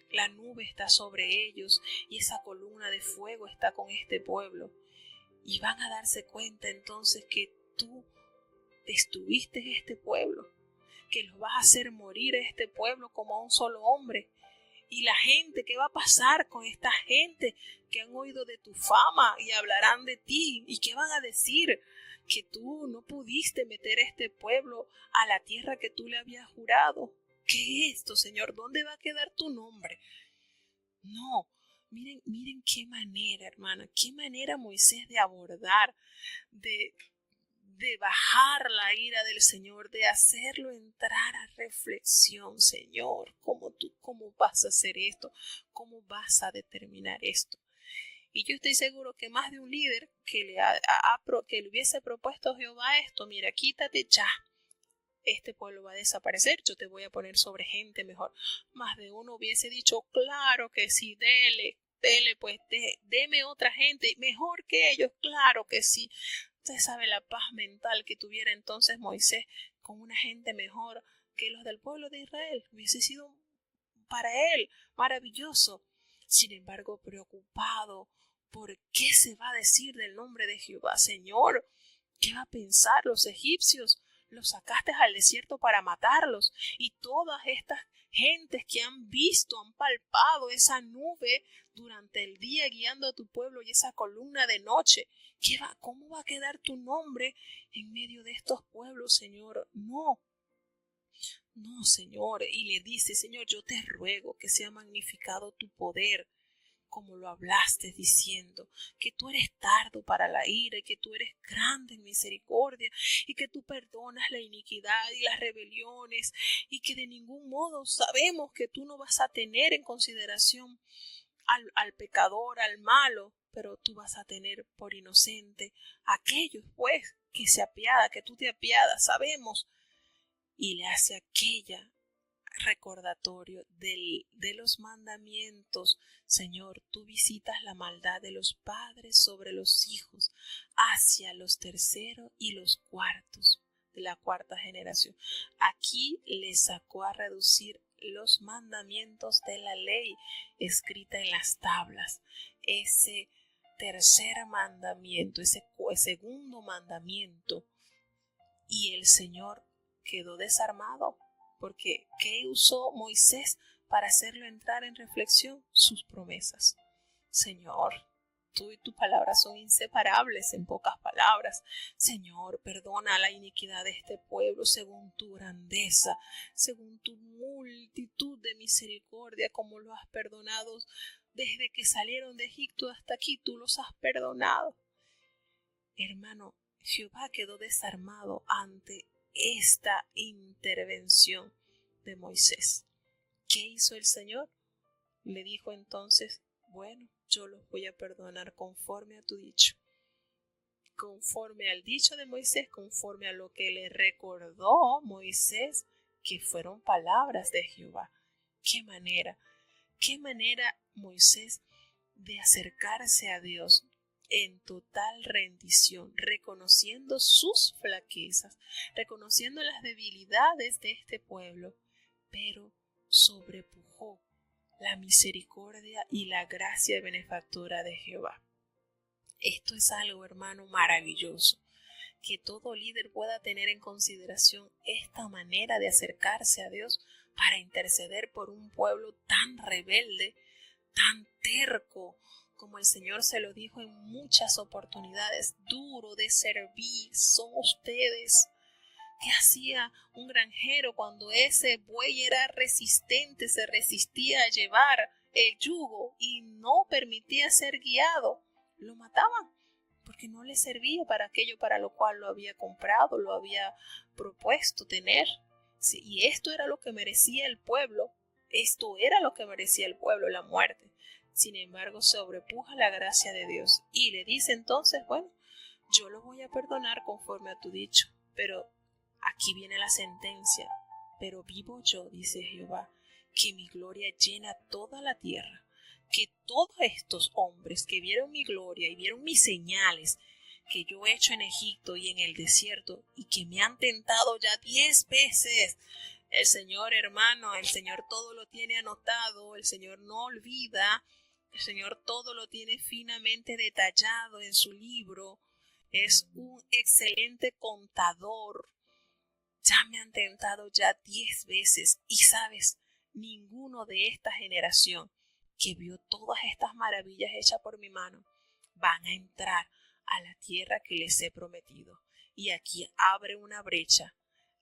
la nube está sobre ellos y esa columna de fuego está con este pueblo. Y van a darse cuenta entonces que tú destruiste este pueblo, que los vas a hacer morir a este pueblo como a un solo hombre. Y la gente, ¿qué va a pasar con esta gente que han oído de tu fama y hablarán de ti? ¿Y qué van a decir? Que tú no pudiste meter a este pueblo a la tierra que tú le habías jurado. ¿Qué es esto, Señor? ¿Dónde va a quedar tu nombre? No, miren qué manera, hermana, qué manera Moisés de abordar, de bajar la ira del Señor, de hacerlo entrar a reflexión. Señor, ¿cómo vas a hacer esto? ¿Cómo vas a determinar esto? Y yo estoy seguro que más de un líder que le hubiese propuesto a Jehová esto, mira, quítate ya, este pueblo va a desaparecer, yo te voy a poner sobre gente mejor. Más de uno hubiese dicho, claro que sí, dele, pues deme otra gente mejor que ellos, claro que sí. Usted sabe la paz mental que tuviera entonces Moisés con una gente mejor que los del pueblo de Israel. Hubiese sido para él maravilloso. Sin embargo, preocupado por qué se va a decir del nombre de Jehová. Señor, ¿qué va a pensar los egipcios? Los sacaste al desierto para matarlos, y todas estas gentes que han visto, han palpado esa nube durante el día guiando a tu pueblo y esa columna de noche, ¿cómo va a quedar tu nombre en medio de estos pueblos, Señor? No, Señor. Y le dice, Señor, yo te ruego que sea magnificado tu poder, como lo hablaste, diciendo que tú eres tardo para la ira y que tú eres grande en misericordia y que tú perdonas la iniquidad y las rebeliones, y que de ningún modo sabemos que tú no vas a tener en consideración al pecador, al malo, pero tú vas a tener por inocente a aquellos, pues, que tú te apiadas, sabemos. Y le hace aquella recordatorio de los mandamientos. Señor, tú visitas la maldad de los padres sobre los hijos hacia los terceros y los cuartos de la cuarta generación. Aquí le sacó a reducir los mandamientos de la ley escrita en las tablas. Ese tercer mandamiento, ese segundo mandamiento, y el Señor quedó desarmado. Porque ¿qué usó Moisés para hacerlo entrar en reflexión? Sus promesas. Señor, tú y tu palabra son inseparables, en pocas palabras. Señor, perdona la iniquidad de este pueblo según tu grandeza, según tu multitud de misericordia, como lo has perdonado desde que salieron de Egipto hasta aquí, tú los has perdonado. Hermano, Jehová quedó desarmado ante esta intervención de Moisés. ¿Qué hizo el Señor? Le dijo entonces, bueno, yo los voy a perdonar conforme a tu dicho. Conforme al dicho de Moisés, conforme a lo que le recordó Moisés, que fueron palabras de Jehová. Qué manera Moisés de acercarse a Dios. en total rendición, reconociendo sus flaquezas, reconociendo las debilidades de este pueblo, pero sobrepujó la misericordia y la gracia benefactora de Jehová. Esto es algo, hermano, maravilloso, que todo líder pueda tener en consideración esta manera de acercarse a Dios para interceder por un pueblo tan rebelde, tan terco, como el Señor se lo dijo en muchas oportunidades, duro de servir son ustedes. ¿Qué hacía un granjero cuando ese buey era resistente, se resistía a llevar el yugo y no permitía ser guiado? Lo mataban porque no le servía para aquello para lo cual lo había comprado, lo había propuesto tener. Sí, y esto era lo que merecía el pueblo, la muerte. Sin embargo, sobrepuja la gracia de Dios y le dice entonces, bueno, yo lo voy a perdonar conforme a tu dicho, pero aquí viene la sentencia. Pero vivo yo, dice Jehová, que mi gloria llena toda la tierra, que todos estos hombres que vieron mi gloria y vieron mis señales que yo he hecho en Egipto y en el desierto y que me han tentado ya 10 veces. El Señor, hermano, el Señor todo lo tiene anotado, el Señor no olvida, el Señor todo lo tiene finamente detallado en su libro. Es un excelente contador. Ya me han tentado ya 10 veces y sabes, ninguno de esta generación que vio todas estas maravillas hechas por mi mano van a entrar a la tierra que les he prometido. Y aquí abre una brecha,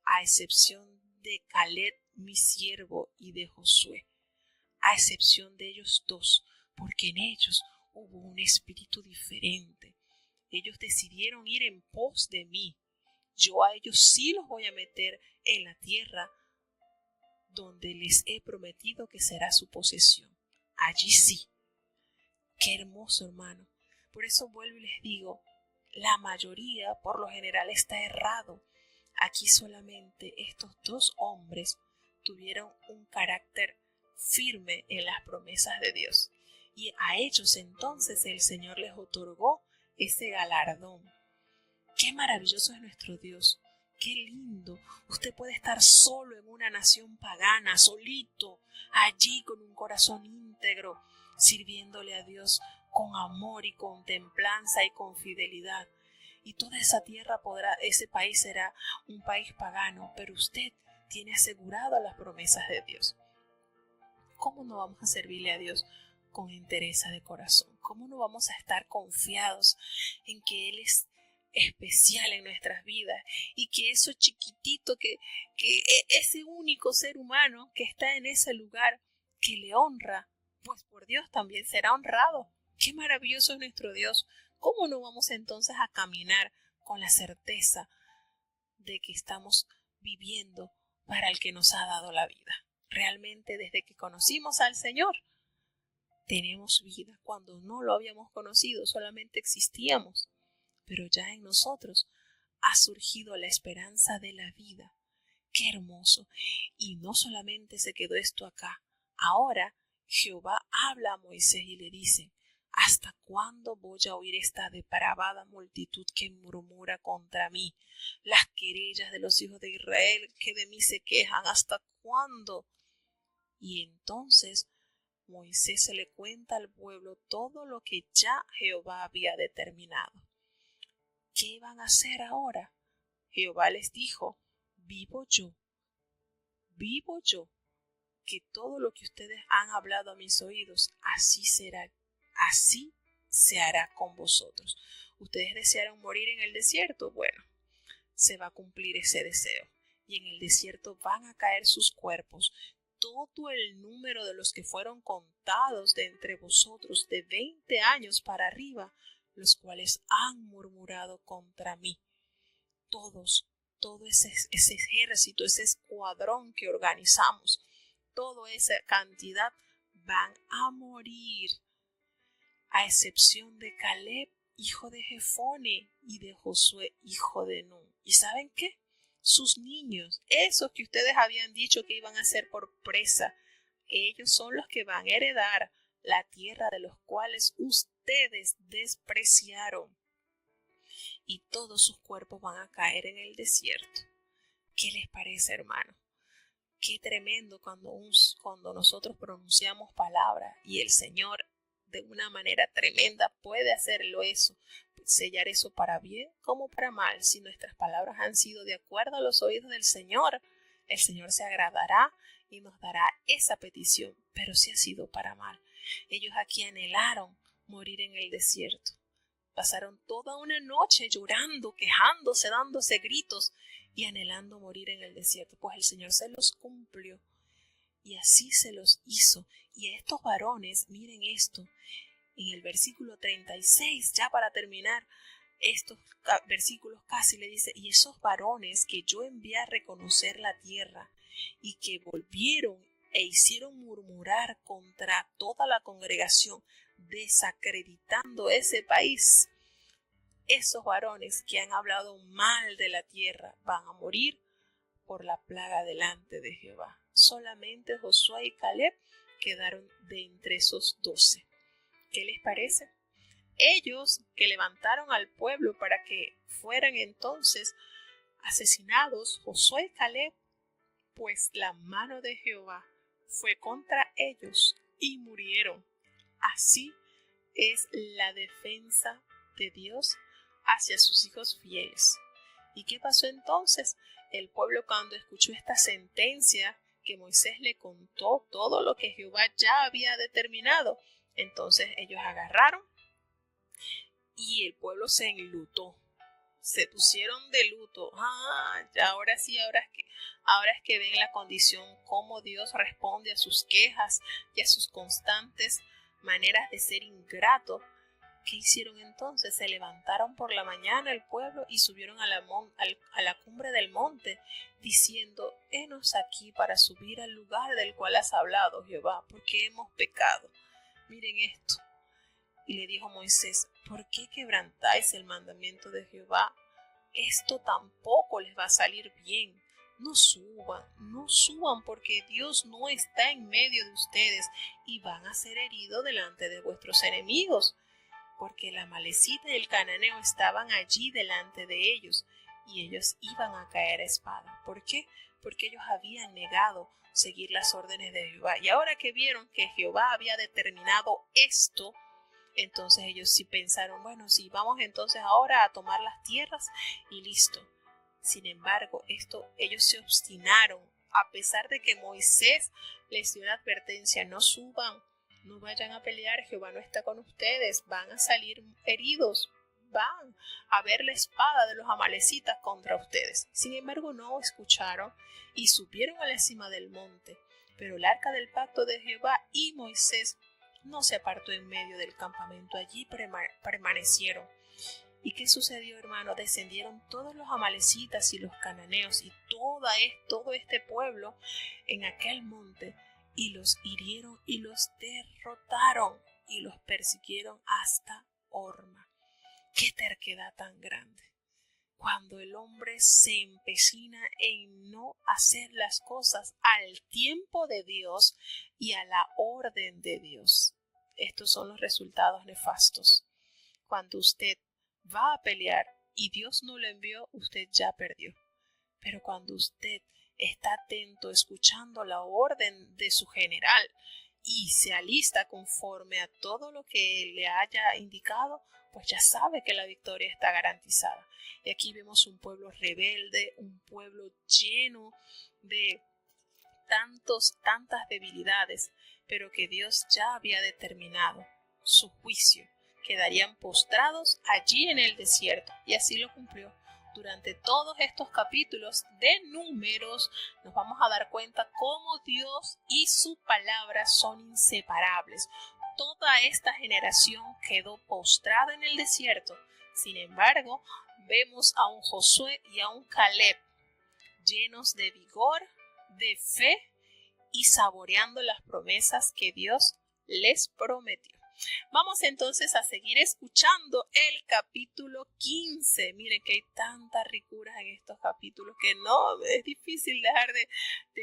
a excepción de Caleb, mi siervo, y de Josué, a excepción de ellos dos, porque en ellos hubo un espíritu diferente. Ellos decidieron ir en pos de mí. Yo a ellos sí los voy a meter en la tierra donde les he prometido que será su posesión. Allí sí. Qué hermoso, hermano. Por eso vuelvo y les digo, la mayoría por lo general está errado. Aquí solamente estos dos hombres tuvieron un carácter firme en las promesas de Dios. Y a ellos entonces el Señor les otorgó ese galardón. Qué maravilloso es nuestro Dios. Qué lindo. Usted puede estar solo en una nación pagana, solito, allí con un corazón íntegro, sirviéndole a Dios con amor y con templanza y con fidelidad. Y toda esa tierra ese país será un país pagano, pero usted tiene asegurado las promesas de Dios. ¿Cómo no vamos a servirle a Dios con entereza de corazón? ¿Cómo no vamos a estar confiados en que Él es especial en nuestras vidas y que eso chiquitito, que ese único ser humano que está en ese lugar que le honra, pues por Dios también será honrado? Qué maravilloso es nuestro Dios. ¿Cómo no vamos entonces a caminar con la certeza de que estamos viviendo para el que nos ha dado la vida? Realmente desde que conocimos al Señor tenemos vida. Cuando no lo habíamos conocido solamente existíamos, pero ya en nosotros ha surgido la esperanza de la vida. ¡Qué hermoso! Y no solamente se quedó esto acá. Ahora Jehová habla a Moisés y le dice: ¿hasta cuándo voy a oír esta depravada multitud que murmura contra mí? Las querellas de los hijos de Israel que de mí se quejan, ¿hasta cuándo? Y entonces Moisés se le cuenta al pueblo todo lo que ya Jehová había determinado. ¿Qué van a hacer ahora? Jehová les dijo: vivo yo, que todo lo que ustedes han hablado a mis oídos, así será, así se hará con vosotros. ¿Ustedes desearon morir en el desierto? Bueno, se va a cumplir ese deseo. Y en el desierto van a caer sus cuerpos, todo el número de los que fueron contados de entre vosotros de 20 años para arriba, los cuales han murmurado contra mí. Todo ese ejército, ese escuadrón que organizamos, toda esa cantidad van a morir, a excepción de Caleb, hijo de Jefone, y de Josué, hijo de Nun. ¿Y saben qué? Sus niños, esos que ustedes habían dicho que iban a ser por presa, ellos son los que van a heredar la tierra de los cuales ustedes despreciaron, y todos sus cuerpos van a caer en el desierto. ¿Qué les parece, hermano? Qué tremendo cuando nosotros pronunciamos palabras y el Señor de una manera tremenda puede hacerlo eso, sellar eso para bien como para mal. Si nuestras palabras han sido de acuerdo a los oídos del Señor, el Señor se agradará y nos dará esa petición. Pero si ha sido para mal, ellos aquí anhelaron morir en el desierto. Pasaron toda una noche llorando, quejándose, dándose gritos y anhelando morir en el desierto. Pues el Señor se los cumplió y así se los hizo. Y a estos varones, miren esto, en el versículo 36, ya para terminar estos versículos casi le dice, y esos varones que yo envié a reconocer la tierra y que volvieron e hicieron murmurar contra toda la congregación, desacreditando ese país, esos varones que han hablado mal de la tierra van a morir por la plaga delante de Jehová. Solamente Josué y Caleb quedaron de entre esos 12. ¿Qué les parece? Ellos que levantaron al pueblo para que fueran entonces asesinados, Josué y Caleb, pues la mano de Jehová fue contra ellos y murieron. Así es la defensa de Dios hacia sus hijos fieles. ¿Y qué pasó entonces? El pueblo, cuando escuchó esta sentencia que Moisés le contó, todo lo que Jehová ya había determinado, entonces ellos agarraron y el pueblo se enlutó. Se pusieron de luto. Ya ahora sí, ahora es que ven la condición, cómo Dios responde a sus quejas y a sus constantes maneras de ser ingrato. ¿Qué hicieron entonces? Se levantaron por la mañana el pueblo y subieron a la cumbre del monte, diciendo, henos aquí para subir al lugar del cual has hablado, Jehová, porque hemos pecado. Miren esto. Y le dijo Moisés, ¿por qué quebrantáis el mandamiento de Jehová? Esto tampoco les va a salir bien. No suban, porque Dios no está en medio de ustedes y van a ser heridos delante de vuestros enemigos. Porque la amalecita y el cananeo estaban allí delante de ellos y ellos iban a caer a espada. ¿Por qué? Porque ellos habían negado seguir las órdenes de Jehová. Y ahora que vieron que Jehová había determinado esto, entonces ellos sí pensaron, bueno, sí, vamos entonces ahora a tomar las tierras y listo. Sin embargo, ellos se obstinaron, a pesar de que Moisés les dio la advertencia, no suban, no vayan a pelear, Jehová no está con ustedes, van a salir heridos, van a ver la espada de los amalecitas contra ustedes. Sin embargo, no escucharon y subieron a la cima del monte. Pero el arca del pacto de Jehová y Moisés no se apartó en medio del campamento, allí permanecieron. ¿Y qué sucedió, hermano? Descendieron todos los amalecitas y los cananeos y todo este pueblo en aquel monte, y los hirieron y los derrotaron y los persiguieron hasta Horma. ¡Qué terquedad tan grande! Cuando el hombre se empecina en no hacer las cosas al tiempo de Dios y a la orden de Dios. Estos son los resultados nefastos. Cuando usted va a pelear y Dios no lo envió, usted ya perdió. Pero cuando usted está atento, escuchando la orden de su general y se alista conforme a todo lo que él le haya indicado, pues ya sabe que la victoria está garantizada. Y aquí vemos un pueblo rebelde, un pueblo lleno de tantas debilidades, pero que Dios ya había determinado su juicio. Quedarían postrados allí en el desierto, y así lo cumplió. Durante todos estos capítulos de Números nos vamos a dar cuenta cómo Dios y su palabra son inseparables. Toda esta generación quedó postrada en el desierto. Sin embargo, vemos a un Josué y a un Caleb llenos de vigor, de fe y saboreando las promesas que Dios les prometió. Vamos entonces a seguir escuchando el capítulo 15. Miren que hay tantas ricuras en estos capítulos que no es difícil dejar de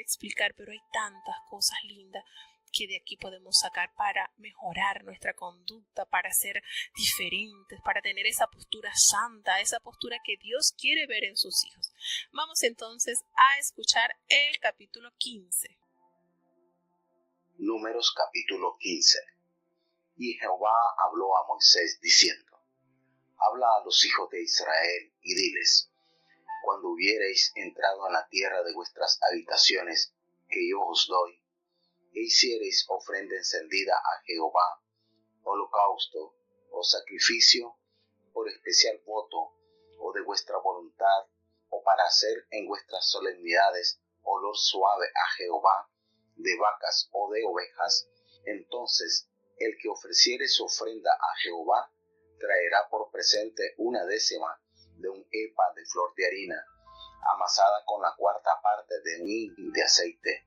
explicar, pero hay tantas cosas lindas. que de aquí podemos sacar para mejorar nuestra conducta, para ser diferentes, para tener esa postura santa, esa postura que Dios quiere ver en sus hijos. Vamos entonces a escuchar el capítulo 15. Números capítulo 15. Y Jehová habló a Moisés diciendo: Habla a los hijos de Israel y diles: Cuando hubiereis entrado en la tierra de vuestras habitaciones que yo os doy, e hiciereis ofrenda encendida a Jehová, holocausto o sacrificio, por especial voto, o de vuestra voluntad, o para hacer en vuestras solemnidades olor suave a Jehová, de vacas o de ovejas, entonces el que ofreciere su ofrenda a Jehová traerá por presente 1/10 de un epa de flor de harina, amasada con la 4ª parte de un hin de aceite.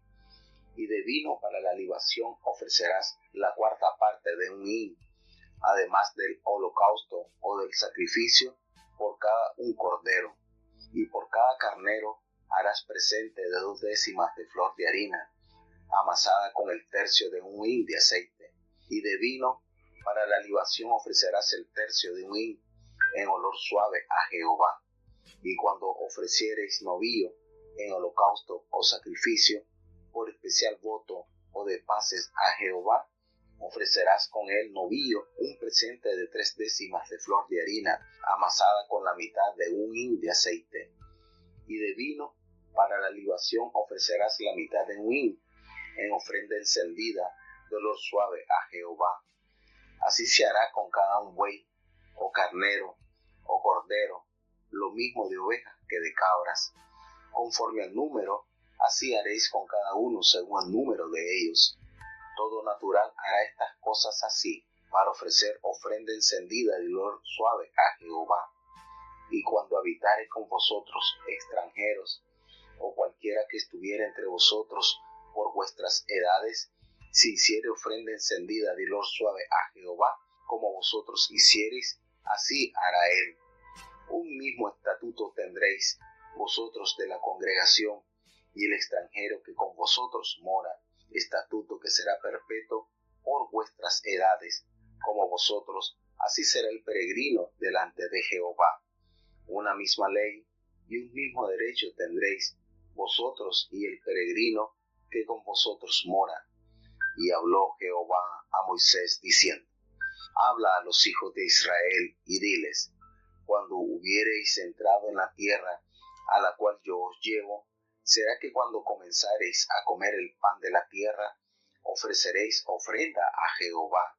Y de vino para la libación ofrecerás la 4ª parte de un hin, además del holocausto o del sacrificio, por cada un cordero. Y por cada carnero harás presente de 2/10 de flor de harina, amasada con el tercio de un hin de aceite. Y de vino para la libación ofrecerás el tercio de un hin, en olor suave a Jehová. Y cuando ofreciereis novillo en holocausto o sacrificio, por especial voto o de paces a Jehová, ofrecerás con él novillo un presente de 3/10 de flor de harina, amasada con la mitad de un hin de aceite. Y de vino para la libación ofrecerás la mitad de un hin, en ofrenda encendida de olor suave a Jehová. Así se hará con cada un buey, o carnero, o cordero, lo mismo de ovejas que de cabras. Conforme al número, así haréis con cada uno según el número de ellos. Todo natural hará estas cosas así, para ofrecer ofrenda encendida de olor suave a Jehová. Y cuando habitare con vosotros extranjeros, o cualquiera que estuviera entre vosotros por vuestras edades, si hiciere ofrenda encendida de olor suave a Jehová, como vosotros hiciereis, así hará él. Un mismo estatuto tendréis vosotros de la congregación y el extranjero que con vosotros mora, estatuto que será perpetuo por vuestras edades, como vosotros, así será el peregrino delante de Jehová. Una misma ley y un mismo derecho tendréis vosotros y el peregrino que con vosotros mora. Y habló Jehová a Moisés diciendo: Habla a los hijos de Israel y diles: Cuando hubiereis entrado en la tierra a la cual yo os llevo, será que cuando comenzareis a comer el pan de la tierra, ofreceréis ofrenda a Jehová.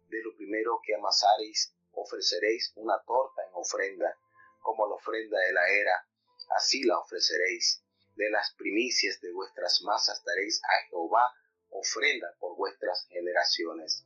De lo primero que amasareis, ofreceréis una torta en ofrenda, como la ofrenda de la era, así la ofreceréis. De las primicias de vuestras masas daréis a Jehová ofrenda por vuestras generaciones.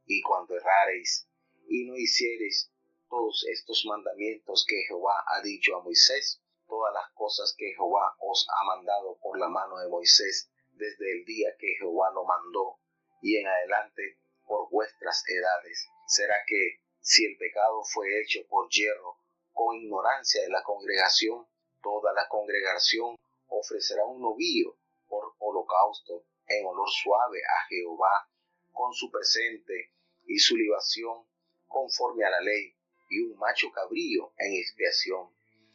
Y cuando errareis y no hiciereis todos estos mandamientos que Jehová ha dicho a Moisés, todas las cosas que Jehová os ha mandado por la mano de Moisés desde el día que Jehová lo mandó y en adelante por vuestras edades, será que si el pecado fue hecho por yerro con ignorancia de la congregación, toda la congregación ofrecerá un novillo por holocausto en olor suave a Jehová, con su presente y su libación conforme a la ley, y un macho cabrío en expiación.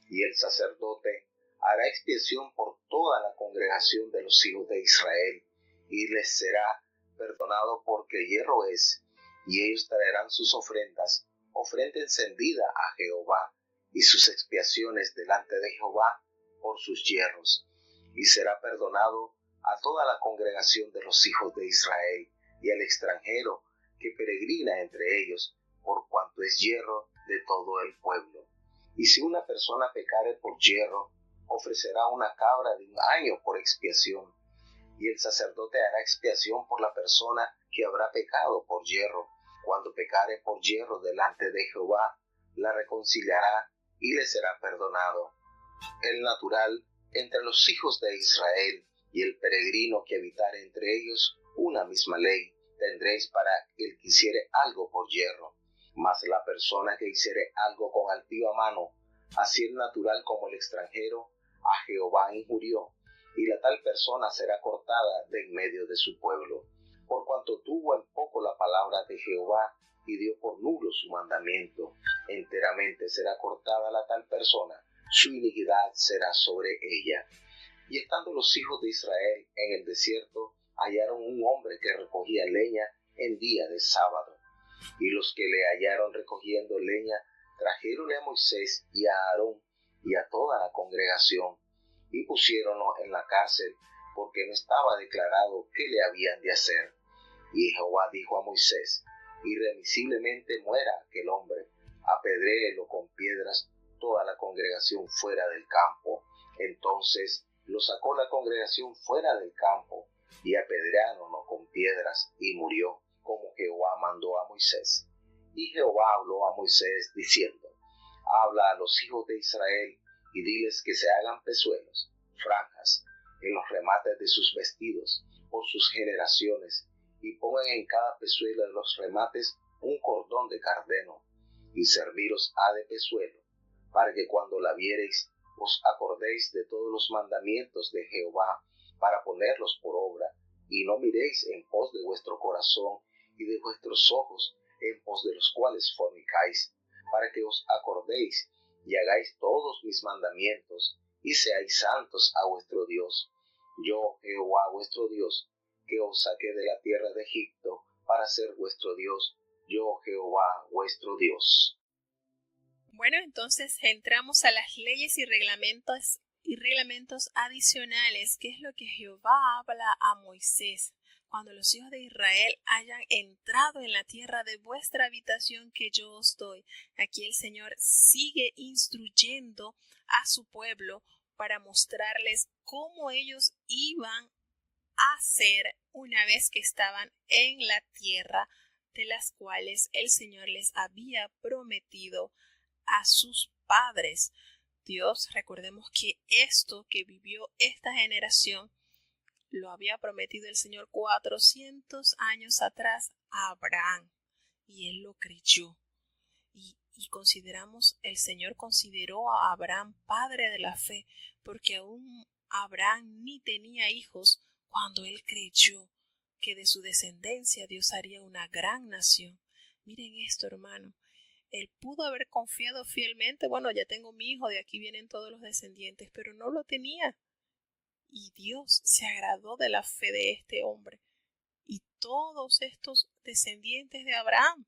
Y el sacerdote hará expiación por toda la congregación de los hijos de Israel, y les será perdonado porque hierro es, y ellos traerán sus ofrendas, ofrenda encendida a Jehová, y sus expiaciones delante de Jehová por sus hierros, y será perdonado a toda la congregación de los hijos de Israel, y al extranjero que peregrina entre ellos, por cuanto es hierro de todo el pueblo. Y si una persona pecare por hierro, ofrecerá una cabra de 1 año por expiación, y el sacerdote hará expiación por la persona que habrá pecado por hierro. Cuando pecare por hierro delante de Jehová, la reconciliará y le será perdonado. El natural entre los hijos de Israel y el peregrino que habitare entre ellos, una misma ley tendréis para el que hiciere algo por hierro. Mas la persona que hiciere algo con altiva mano, así el natural como el extranjero, a Jehová injurió, y la tal persona será cortada de en medio de su pueblo. por cuanto tuvo en poco la palabra de Jehová y dio por nulo su mandamiento. Enteramente será cortada la tal persona, su iniquidad será sobre ella. Y estando los hijos de Israel en el desierto, hallaron un hombre que recogía leña en día de sábado. Y los que le hallaron recogiendo leña, trajeronle a Moisés y a Aarón y a toda la congregación, y pusiéronlo en la cárcel, porque no estaba declarado qué le habían de hacer. Y Jehová dijo a Moisés: irremisiblemente muera aquel hombre, apedréelo con piedras toda la congregación fuera del campo. Entonces lo sacó la congregación fuera del campo, y apedreáronlo con piedras, y murió, como Jehová mandó a Moisés. Y Jehová habló a Moisés, diciendo: habla a los hijos de Israel, y diles que se hagan pezuelos, franjas, en los remates de sus vestidos, por sus generaciones, y pongan en cada pezuela de los remates un cordón de cardeno, y serviros ha de pezuelo, para que cuando la viereis, os acordéis de todos los mandamientos de Jehová, para ponerlos por obra, y no miréis en pos de vuestro corazón y de vuestros ojos, en pos de los cuales fornicáis, para que os acordéis y hagáis todos mis mandamientos, y seáis santos a vuestro Dios. Yo, Jehová vuestro Dios, que os saqué de la tierra de Egipto, para ser vuestro Dios, yo, Jehová vuestro Dios. Bueno, entonces entramos a las leyes y reglamentos adicionales, que es lo que Jehová habla a Moisés. Cuando los hijos de Israel hayan entrado en la tierra de vuestra habitación que yo os doy. Aquí el Señor sigue instruyendo a su pueblo para mostrarles cómo ellos iban a hacer una vez que estaban en la tierra de las cuales el Señor les había prometido a sus padres. Dios, recordemos que esto que vivió esta generación lo había prometido el Señor 400 años atrás a Abraham, y él lo creyó. El Señor consideró a Abraham padre de la fe, porque aún Abraham ni tenía hijos cuando él creyó que de su descendencia Dios haría una gran nación. Miren esto, hermano. Él pudo haber confiado fielmente, bueno, ya tengo mi hijo, de aquí vienen todos los descendientes, pero no lo tenía. Y Dios se agradó de la fe de este hombre. Y todos estos descendientes de Abraham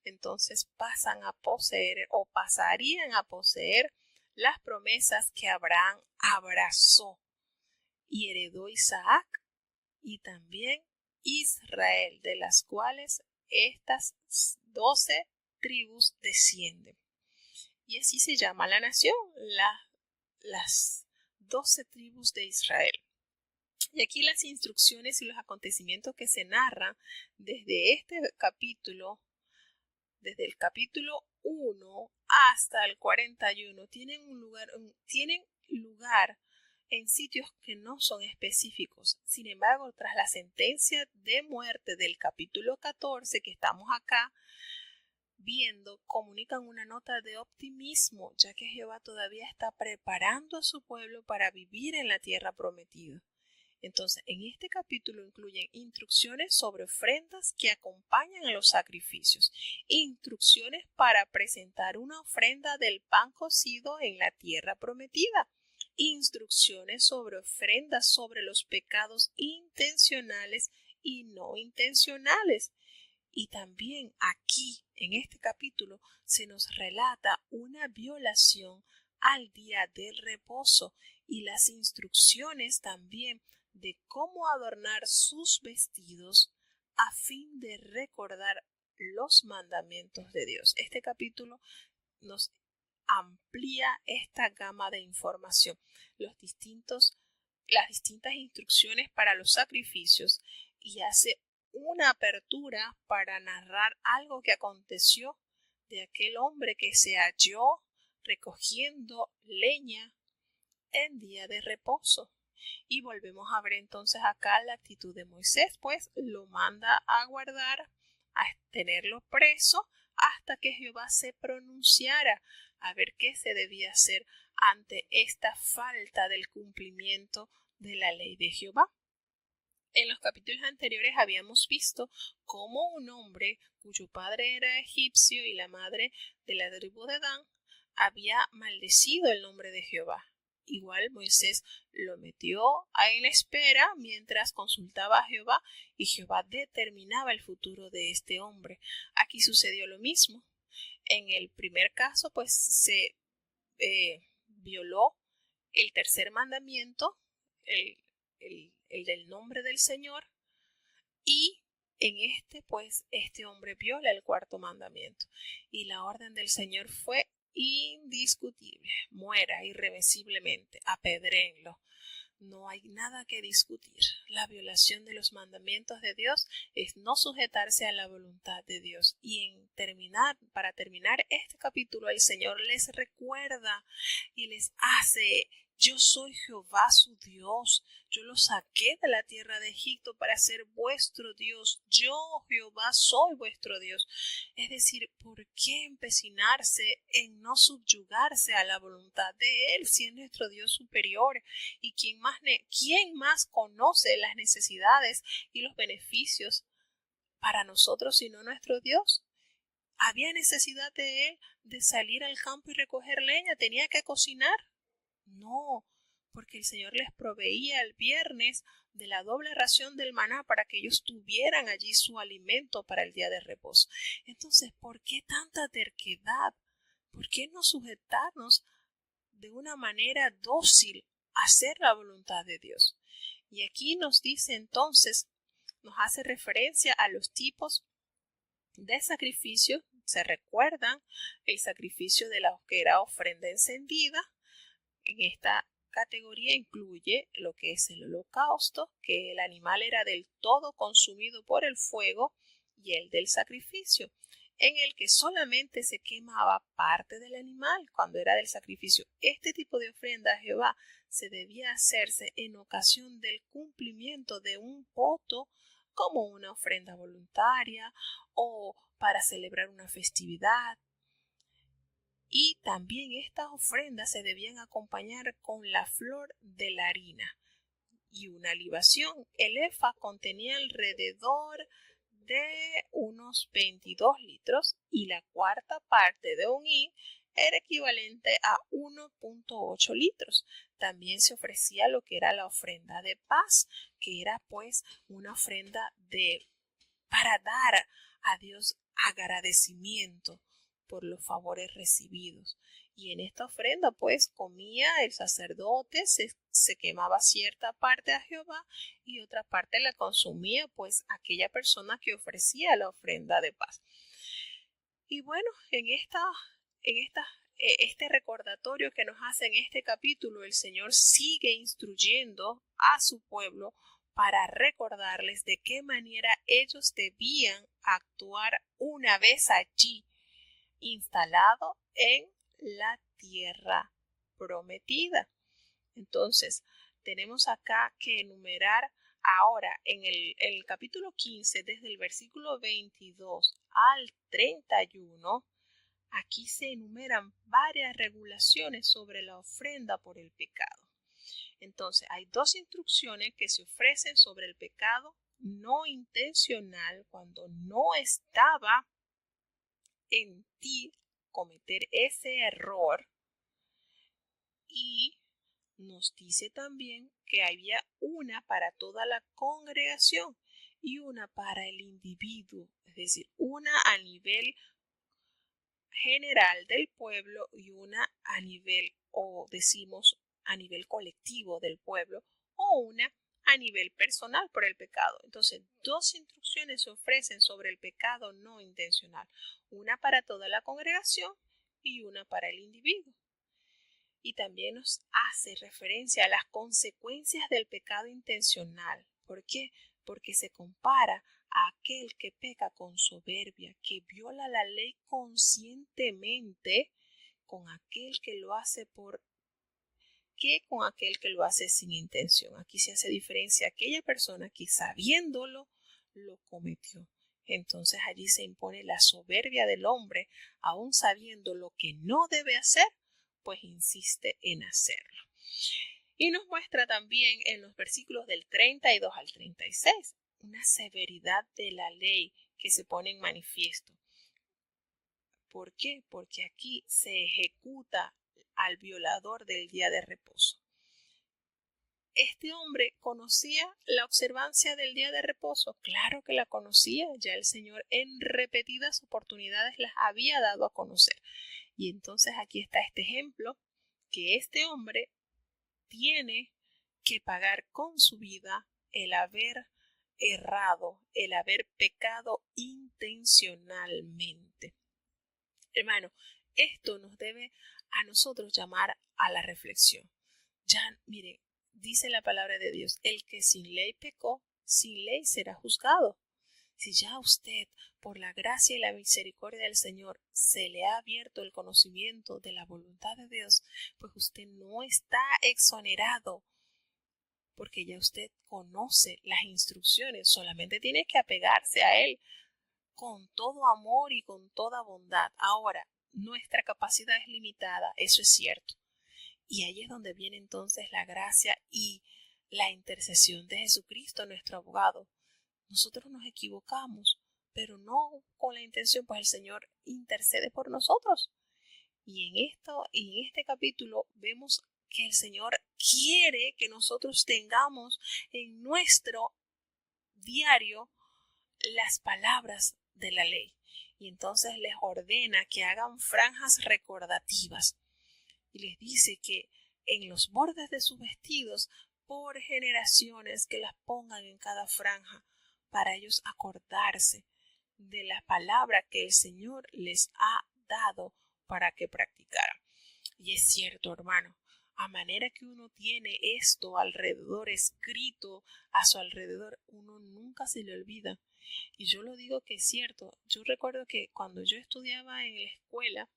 entonces pasarían a poseer las promesas que Abraham abrazó, y heredó Isaac y también Israel, de las cuales estas 12 tribus descienden. Y así se llama la nación, las 12 tribus de Israel. Y aquí las instrucciones y los acontecimientos que se narran desde este capítulo, desde el capítulo 1 hasta el 41, tienen lugar en sitios que no son específicos. Sin embargo, tras la sentencia de muerte del capítulo 14 que estamos acá viendo, comunican una nota de optimismo, ya que Jehová todavía está preparando a su pueblo para vivir en la tierra prometida. Entonces, en este capítulo incluyen instrucciones sobre ofrendas que acompañan a los sacrificios, instrucciones para presentar una ofrenda del pan cocido en la tierra prometida, instrucciones sobre ofrendas sobre los pecados intencionales y no intencionales. Y también aquí, en este capítulo, se nos relata una violación al día del reposo y las instrucciones también de cómo adornar sus vestidos a fin de recordar los mandamientos de Dios. Este capítulo nos amplía esta gama de información, las distintas instrucciones para los sacrificios, y hace una apertura para narrar algo que aconteció de aquel hombre que se halló recogiendo leña en día de reposo. Y volvemos a ver entonces acá la actitud de Moisés, pues lo manda a guardar, a tenerlo preso hasta que Jehová se pronunciara a ver qué se debía hacer ante esta falta del cumplimiento de la ley de Jehová. En los capítulos anteriores habíamos visto cómo un hombre cuyo padre era egipcio y la madre de la tribu de Dan había maldecido el nombre de Jehová. Igual Moisés lo metió en la espera mientras consultaba a Jehová y Jehová determinaba el futuro de este hombre. Aquí sucedió lo mismo. En el primer caso, pues se violó el tercer mandamiento, el del nombre del Señor, y en pues este hombre viola el cuarto mandamiento. Y la orden del Señor fue indiscutible: muera irreversiblemente, apedréenlo. No hay nada que discutir. La violación de los mandamientos de Dios es no sujetarse a la voluntad de Dios. Y para terminar este capítulo, el Señor les recuerda y les hace: yo soy Jehová su Dios. Yo los saqué de la tierra de Egipto para ser vuestro Dios. Yo, Jehová, soy vuestro Dios. Es decir, ¿por qué empecinarse en no subyugarse a la voluntad de Él, si es nuestro Dios superior? ¿Y quién más conoce las necesidades y los beneficios para nosotros sino nuestro Dios? ¿Había necesidad de Él de salir al campo y recoger leña? ¿Tenía que cocinar? No, porque el Señor les proveía el viernes de la doble ración del maná para que ellos tuvieran allí su alimento para el día de reposo. Entonces, ¿por qué tanta terquedad? ¿Por qué no sujetarnos de una manera dócil a hacer la voluntad de Dios? Y aquí nos dice entonces, nos hace referencia a los tipos de sacrificio. Se recuerdan el sacrificio de la que era ofrenda encendida. En esta categoría incluye lo que es el holocausto, que el animal era del todo consumido por el fuego, y el del sacrificio, en el que solamente se quemaba parte del animal cuando era del sacrificio. Este tipo de ofrenda a Jehová se debía hacerse en ocasión del cumplimiento de un voto, como una ofrenda voluntaria o para celebrar una festividad. Y también estas ofrendas se debían acompañar con la flor de la harina y una libación. El efa contenía alrededor de unos 22 litros y la cuarta parte de un hin era equivalente a 1.8 litros. También se ofrecía lo que era la ofrenda de paz, que era pues una ofrenda para dar a Dios agradecimiento por los favores recibidos. Y en esta ofrenda pues comía el sacerdote, se quemaba cierta parte a Jehová y otra parte la consumía pues aquella persona que ofrecía la ofrenda de paz. Y bueno, este recordatorio que nos hace en este capítulo, el Señor sigue instruyendo a su pueblo para recordarles de qué manera ellos debían actuar una vez allí, instalado en la tierra prometida. Entonces, tenemos acá que enumerar ahora en el capítulo 15, desde el versículo 22 al 31, aquí se enumeran varias regulaciones sobre la ofrenda por el pecado. Entonces, hay dos instrucciones que se ofrecen sobre el pecado no intencional cuando no estaba en ti cometer ese error, y nos dice también que había una para toda la congregación y una para el individuo, es decir, una a nivel general del pueblo y una a nivel, o decimos a nivel colectivo del pueblo, o una a nivel personal por el pecado. Entonces, dos instrucciones se ofrecen sobre el pecado no intencional, una para toda la congregación y una para el individuo. Y también nos hace referencia a las consecuencias del pecado intencional. ¿Por qué? Porque se compara a aquel que peca con soberbia, que viola la ley conscientemente, con aquel que lo hace con aquel que lo hace sin intención. Aquí se hace diferencia a aquella persona que sabiéndolo lo cometió. Entonces allí se impone la soberbia del hombre, aun sabiendo lo que no debe hacer, pues insiste en hacerlo. Y nos muestra también en los versículos del 32 al 36 una severidad de la ley que se pone en manifiesto. ¿Por qué? Porque aquí se ejecuta al violador del día de reposo. ¿Este hombre conocía la observancia del día de reposo? Claro que la conocía, ya el Señor en repetidas oportunidades las había dado a conocer. Y entonces aquí está este ejemplo, que este hombre tiene que pagar con su vida el haber errado, el haber pecado intencionalmente. Hermano, esto nos debe a nosotros llamar a la reflexión. Ya, mire, dice la palabra de Dios, el que sin ley pecó, sin ley será juzgado. Si ya usted, por la gracia y la misericordia del Señor, se le ha abierto el conocimiento de la voluntad de Dios, pues usted no está exonerado, porque ya usted conoce las instrucciones, solamente tiene que apegarse a Él con todo amor y con toda bondad. Ahora, nuestra capacidad es limitada, eso es cierto. Y ahí es donde viene entonces la gracia y la intercesión de Jesucristo, nuestro abogado. Nosotros nos equivocamos, pero no con la intención, pues el Señor intercede por nosotros. Y en este capítulo vemos que el Señor quiere que nosotros tengamos en nuestro diario las palabras de la ley. Y entonces les ordena que hagan franjas recordativas. Y les dice que en los bordes de sus vestidos, por generaciones, que las pongan en cada franja, para ellos acordarse de la palabra que el Señor les ha dado para que practicaran. Y es cierto, hermano, a manera que uno tiene esto alrededor, escrito a su alrededor, uno nunca se le olvida. Y yo lo digo que es cierto. Yo recuerdo que cuando yo estudiaba en la escuela,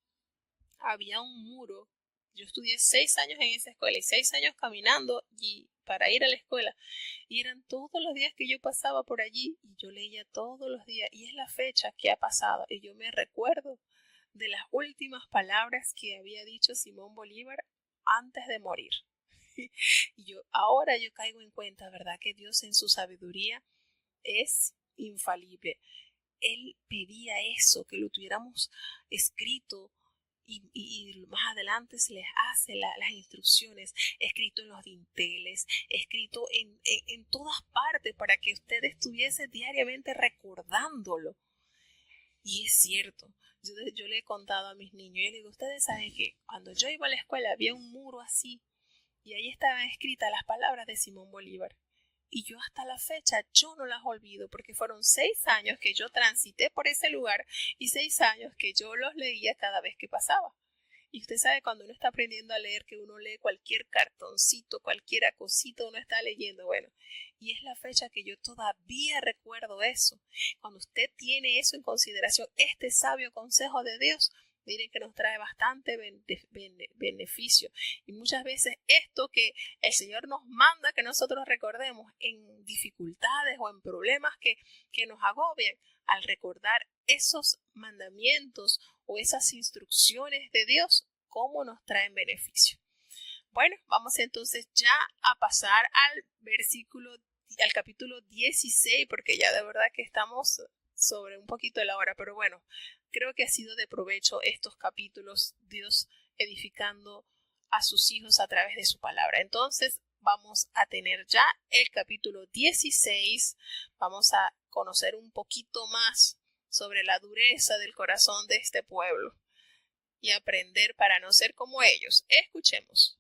había un muro. Yo estudié 6 años en esa escuela y 6 años caminando y para ir a la escuela. Y eran todos los días que yo pasaba por allí y yo leía todos los días. Y es la fecha que ha pasado. Y yo me recuerdo de las últimas palabras que había dicho Simón Bolívar antes de morir. Y ahora yo caigo en cuenta, ¿verdad? Que Dios en su sabiduría es infalible. Él pedía eso, que lo tuviéramos escrito y más adelante se les hace las instrucciones, escrito en los dinteles, escrito en todas partes para que usted estuviese diariamente recordándolo. Y es cierto, yo le he contado a mis niños, yo le digo, ustedes saben que cuando yo iba a la escuela había un muro así y ahí estaban escritas las palabras de Simón Bolívar. Y yo hasta la fecha, yo no las olvido porque fueron 6 años que yo transité por ese lugar y 6 años que yo los leía cada vez que pasaba. Y usted sabe cuando uno está aprendiendo a leer que uno lee cualquier cartoncito, cualquier cosita uno está leyendo, bueno. Y es la fecha que yo todavía recuerdo eso. Cuando usted tiene eso en consideración, este sabio consejo de Dios, miren que nos trae bastante beneficio. Y muchas veces esto que el Señor nos manda que nosotros recordemos en dificultades o en problemas que nos agobian, al recordar esos mandamientos o esas instrucciones de Dios, cómo nos traen beneficio. Bueno, vamos entonces ya a pasar al capítulo 16, porque ya de verdad que estamos sobre un poquito de la hora, pero bueno, creo que ha sido de provecho estos capítulos, Dios edificando a sus hijos a través de su palabra. Entonces vamos a tener ya el capítulo 16, vamos a conocer un poquito más sobre la dureza del corazón de este pueblo y aprender para no ser como ellos. Escuchemos.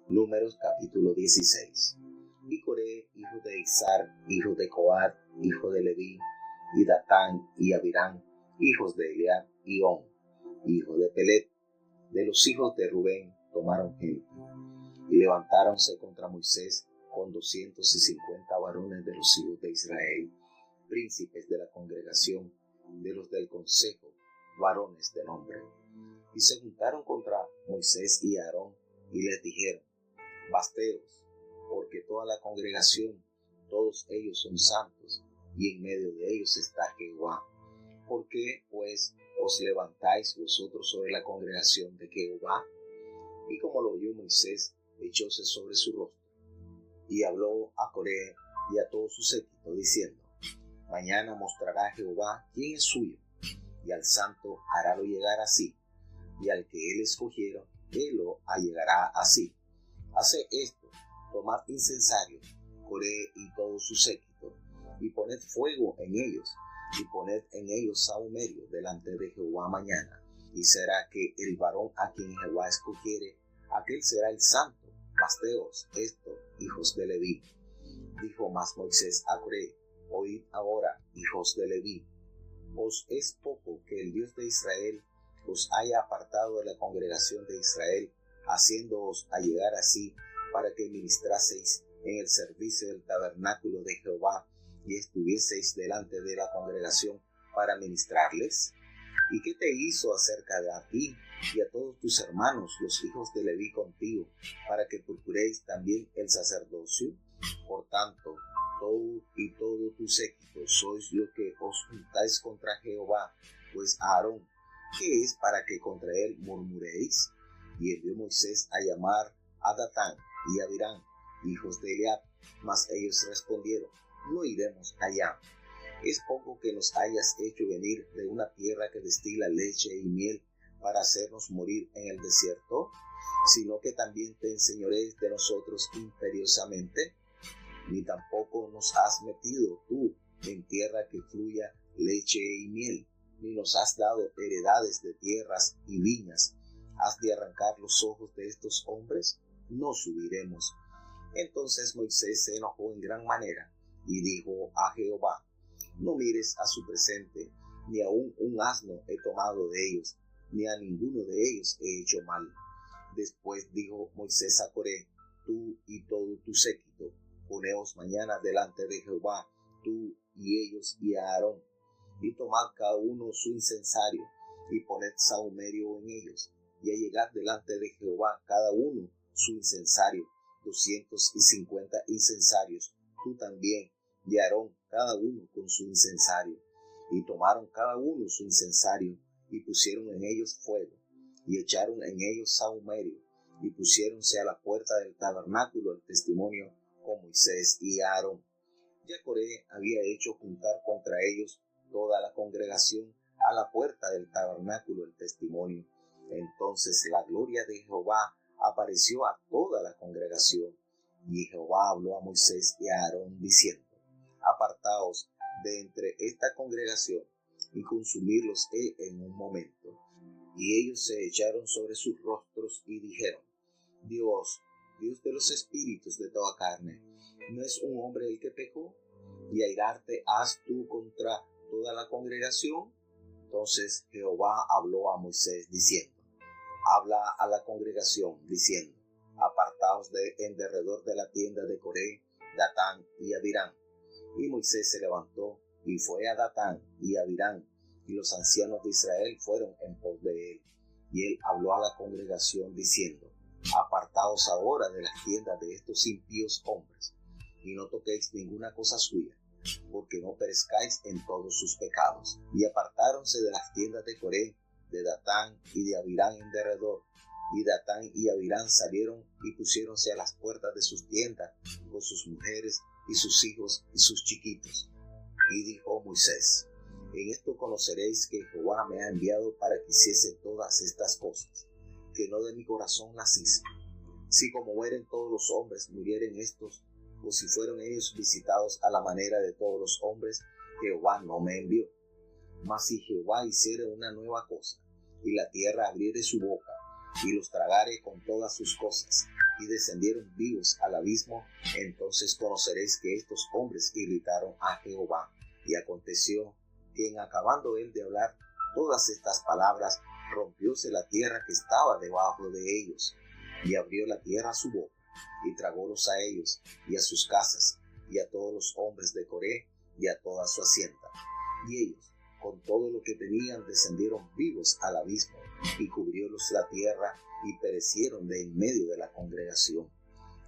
Números capítulo 16. Y Coré, hijo de Izar, hijo de Coat, hijo de Leví, y Datán y Abirán, hijos de Eliab y On, hijo de Pelet, de los hijos de Rubén, tomaron gente, y levantáronse contra Moisés con 250 varones de los hijos de Israel, príncipes de la congregación, de los del consejo, varones de nombre. Y se juntaron contra Moisés y Aarón, y les dijeron: basteos, porque toda la congregación, todos ellos son santos, y en medio de ellos está Jehová. ¿Por qué, pues, os levantáis vosotros sobre la congregación de Jehová? Y como lo oyó Moisés, echóse sobre su rostro. Y habló a Coré y a todo su séquito, diciendo: mañana mostrará Jehová quién es suyo, y al santo harálo llegar así, y al que él escogiera, él lo allegará así. Haced esto, tomad incensario, Coré y todo su séquito, y poned fuego en ellos, y poned en ellos sahumerio delante de Jehová mañana. Y será que el varón a quien Jehová escogiere, aquel será el santo. Pasteos esto, hijos de Leví. Dijo más Moisés a Coré: oíd ahora, hijos de Leví, ¿os es poco que el Dios de Israel os haya apartado de la congregación de Israel, haciéndoos allegar así, para que ministraseis en el servicio del tabernáculo de Jehová, y estuvieseis delante de la congregación para ministrarles? ¿Y qué te hizo acerca de a ti y a todos tus hermanos, los hijos de Leví contigo, para que procuréis también el sacerdocio? Por tanto, tú y todo tu séquito sois lo que os juntáis contra Jehová, pues Aarón, ¿qué es para que contra él murmuréis? Y envió Moisés a llamar a Datán y a Abirán, hijos de Eliab, mas ellos respondieron: no iremos allá. ¿Es poco que nos hayas hecho venir de una tierra que destila leche y miel para hacernos morir en el desierto? ¿Sino que también te enseñorees de nosotros imperiosamente? Ni tampoco nos has metido tú en tierra que fluya leche y miel, ni nos has dado heredades de tierras y viñas. ¿Has de arrancar los ojos de estos hombres? No subiremos. Entonces Moisés se enojó en gran manera y dijo a Jehová: no mires a su presente, ni aun un asno he tomado de ellos, ni a ninguno de ellos he hecho mal. Después dijo Moisés a Coré: tú y todo tu séquito, poneos mañana delante de Jehová, tú y ellos y a Aarón, y tomad cada uno su incensario, y poned sahumerio en ellos, y allegad delante de Jehová cada uno su incensario, 250 incensarios, tú también, y Aarón cada uno con su incensario. Y tomaron cada uno su incensario, y pusieron en ellos fuego, y echaron en ellos sahumerio, y pusiéronse a la puerta del tabernáculo el testimonio con Moisés y Aarón. Ya Coré había hecho juntar contra ellos toda la congregación a la puerta del tabernáculo el testimonio. Entonces la gloria de Jehová apareció a toda la congregación, y Jehová habló a Moisés y a Aarón diciendo: apartaos de entre esta congregación, y consumirlos he en un momento. Y ellos se echaron sobre sus rostros y dijeron: Dios de los espíritus de toda carne, ¿no es un hombre el que pecó? ¿Y airarte has tú contra toda la congregación? Entonces Jehová habló a Moisés diciendo: habla a la congregación diciendo: apartaos de en derredor de la tienda de Coré, Datán y Abirán. Y Moisés se levantó y fue a Datán y a Abirán, y los ancianos de Israel fueron en pos de él. Y él habló a la congregación diciendo: apartaos ahora de las tiendas de estos impíos hombres, y no toquéis ninguna cosa suya, porque no perezcáis en todos sus pecados. Y apartáronse de las tiendas de Coré, de Datán y de Abirán en derredor. Y Datán y Abirán salieron y pusiéronse a las puertas de sus tiendas con sus mujeres y sus hijos y sus chiquitos. Y dijo Moisés: en esto conoceréis que Jehová me ha enviado para que hiciese todas estas cosas, que no de mi corazón las hice. Si como mueren todos los hombres murieren estos, o si fueron ellos visitados a la manera de todos los hombres, Jehová no me envió. Mas si Jehová hiciere una nueva cosa, y la tierra abriere su boca, y los tragare con todas sus cosas, y descendieron vivos al abismo, entonces conoceréis que estos hombres irritaron a Jehová. Y aconteció que en acabando él de hablar todas estas palabras, rompióse la tierra que estaba debajo de ellos, y abrió la tierra su boca, y tragólos a ellos, y a sus casas, y a todos los hombres de Coré, y a toda su hacienda. Y ellos, con todo lo que tenían, descendieron vivos al abismo, y cubriólos la tierra, y perecieron de en medio de la congregación.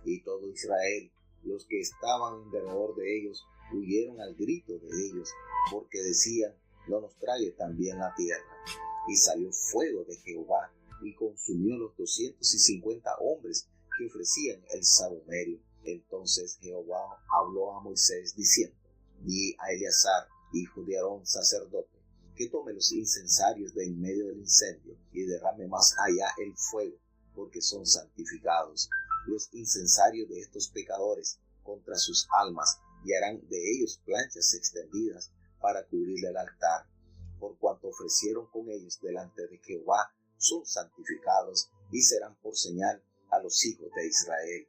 Y todo Israel, los que estaban en derredor de ellos, huyeron al grito de ellos, porque decían: no nos trague también la tierra. Y salió fuego de Jehová, y consumió los 250 hombres que ofrecían el sahumerio. Entonces Jehová habló a Moisés diciendo: di a Eleazar, hijo de Aarón, sacerdote, que tome los incensarios de en medio del incendio y derrame más allá el fuego, porque son santificados. Los incensarios de estos pecadores contra sus almas, y harán de ellos planchas extendidas para cubrir el altar. Por cuanto ofrecieron con ellos delante de Jehová, son santificados y serán por señal a los hijos de Israel.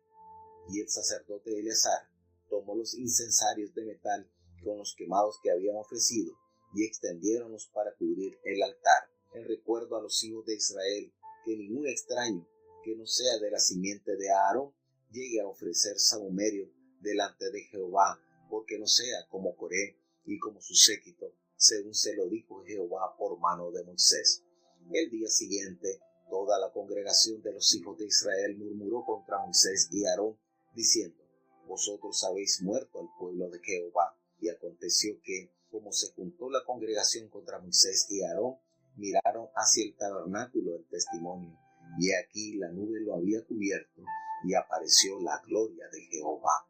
Y el sacerdote Eleazar tomó los incensarios de metal con los quemados que habían ofrecido y extendiéronlos para cubrir el altar, en recuerdo a los hijos de Israel, que ningún extraño que no sea de la simiente de Aarón llegue a ofrecer sahumerio delante de Jehová, porque no sea como Coré y como su séquito, según se lo dijo Jehová por mano de Moisés. El día siguiente, toda la congregación de los hijos de Israel murmuró contra Moisés y Aarón, diciendo: vosotros habéis muerto al pueblo de Jehová. Y aconteció que, como se juntó la congregación contra Moisés y Aarón, miraron hacia el tabernáculo del testimonio, y aquí la nube lo había cubierto, y apareció la gloria de Jehová.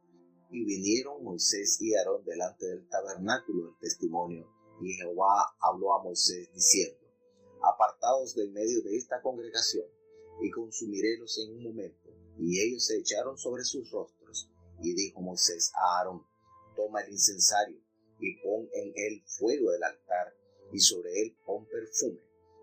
Y vinieron Moisés y Aarón delante del tabernáculo del testimonio, y Jehová habló a Moisés diciendo: apartaos del medio de esta congregación, y consumirélos en un momento. Y ellos se echaron sobre sus rostros. Y dijo Moisés a Aarón: toma el incensario, y pon en él fuego del altar, y sobre él pon perfume,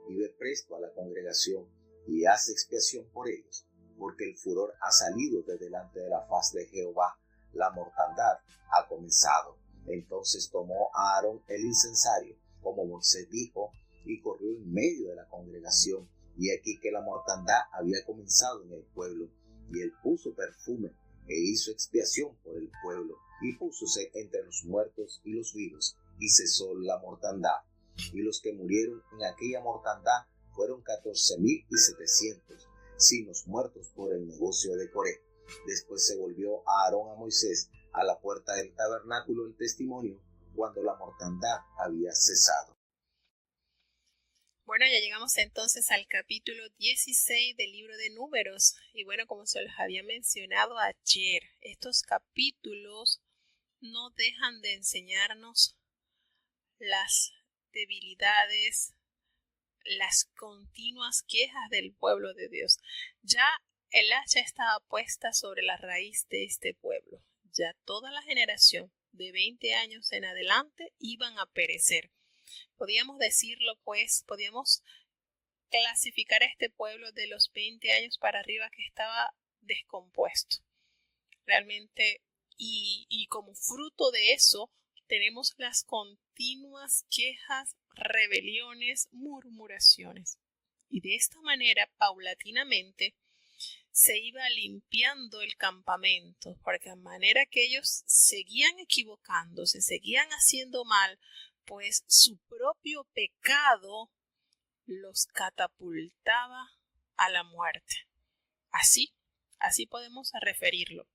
y ve presto a la congregación, y haz expiación por ellos, porque el furor ha salido de delante de la faz de Jehová, la mortandad ha comenzado. Entonces tomó a Aarón el incensario, como Moisés dijo, y corrió en medio de la congregación, y aquí que la mortandad había comenzado en el pueblo, y él puso perfume, e hizo expiación por el pueblo, y púsose entre los muertos y los vivos, y cesó la mortandad. Y los que murieron en aquella mortandad fueron 14,700, sin los muertos por el negocio de Coré. Después se volvió a Aarón a Moisés a la puerta del tabernáculo del testimonio, cuando la mortandad había cesado. Bueno, ya llegamos entonces al capítulo 16 del libro de Números. Y bueno, como se los había mencionado ayer, estos capítulos no dejan de enseñarnos las debilidades, las continuas quejas del pueblo de Dios. Ya el hacha estaba puesta sobre la raíz de este pueblo. Ya toda la generación de 20 años en adelante iban a perecer. Podíamos decirlo, pues, podíamos clasificar a este pueblo de los 20 años para arriba que estaba descompuesto. Realmente, y como fruto de eso, tenemos las continuas quejas, rebeliones, murmuraciones. Y de esta manera, paulatinamente, se iba limpiando el campamento, porque de manera que ellos seguían equivocándose, seguían haciendo mal, pues su propio pecado los catapultaba a la muerte. Así podemos referirlo.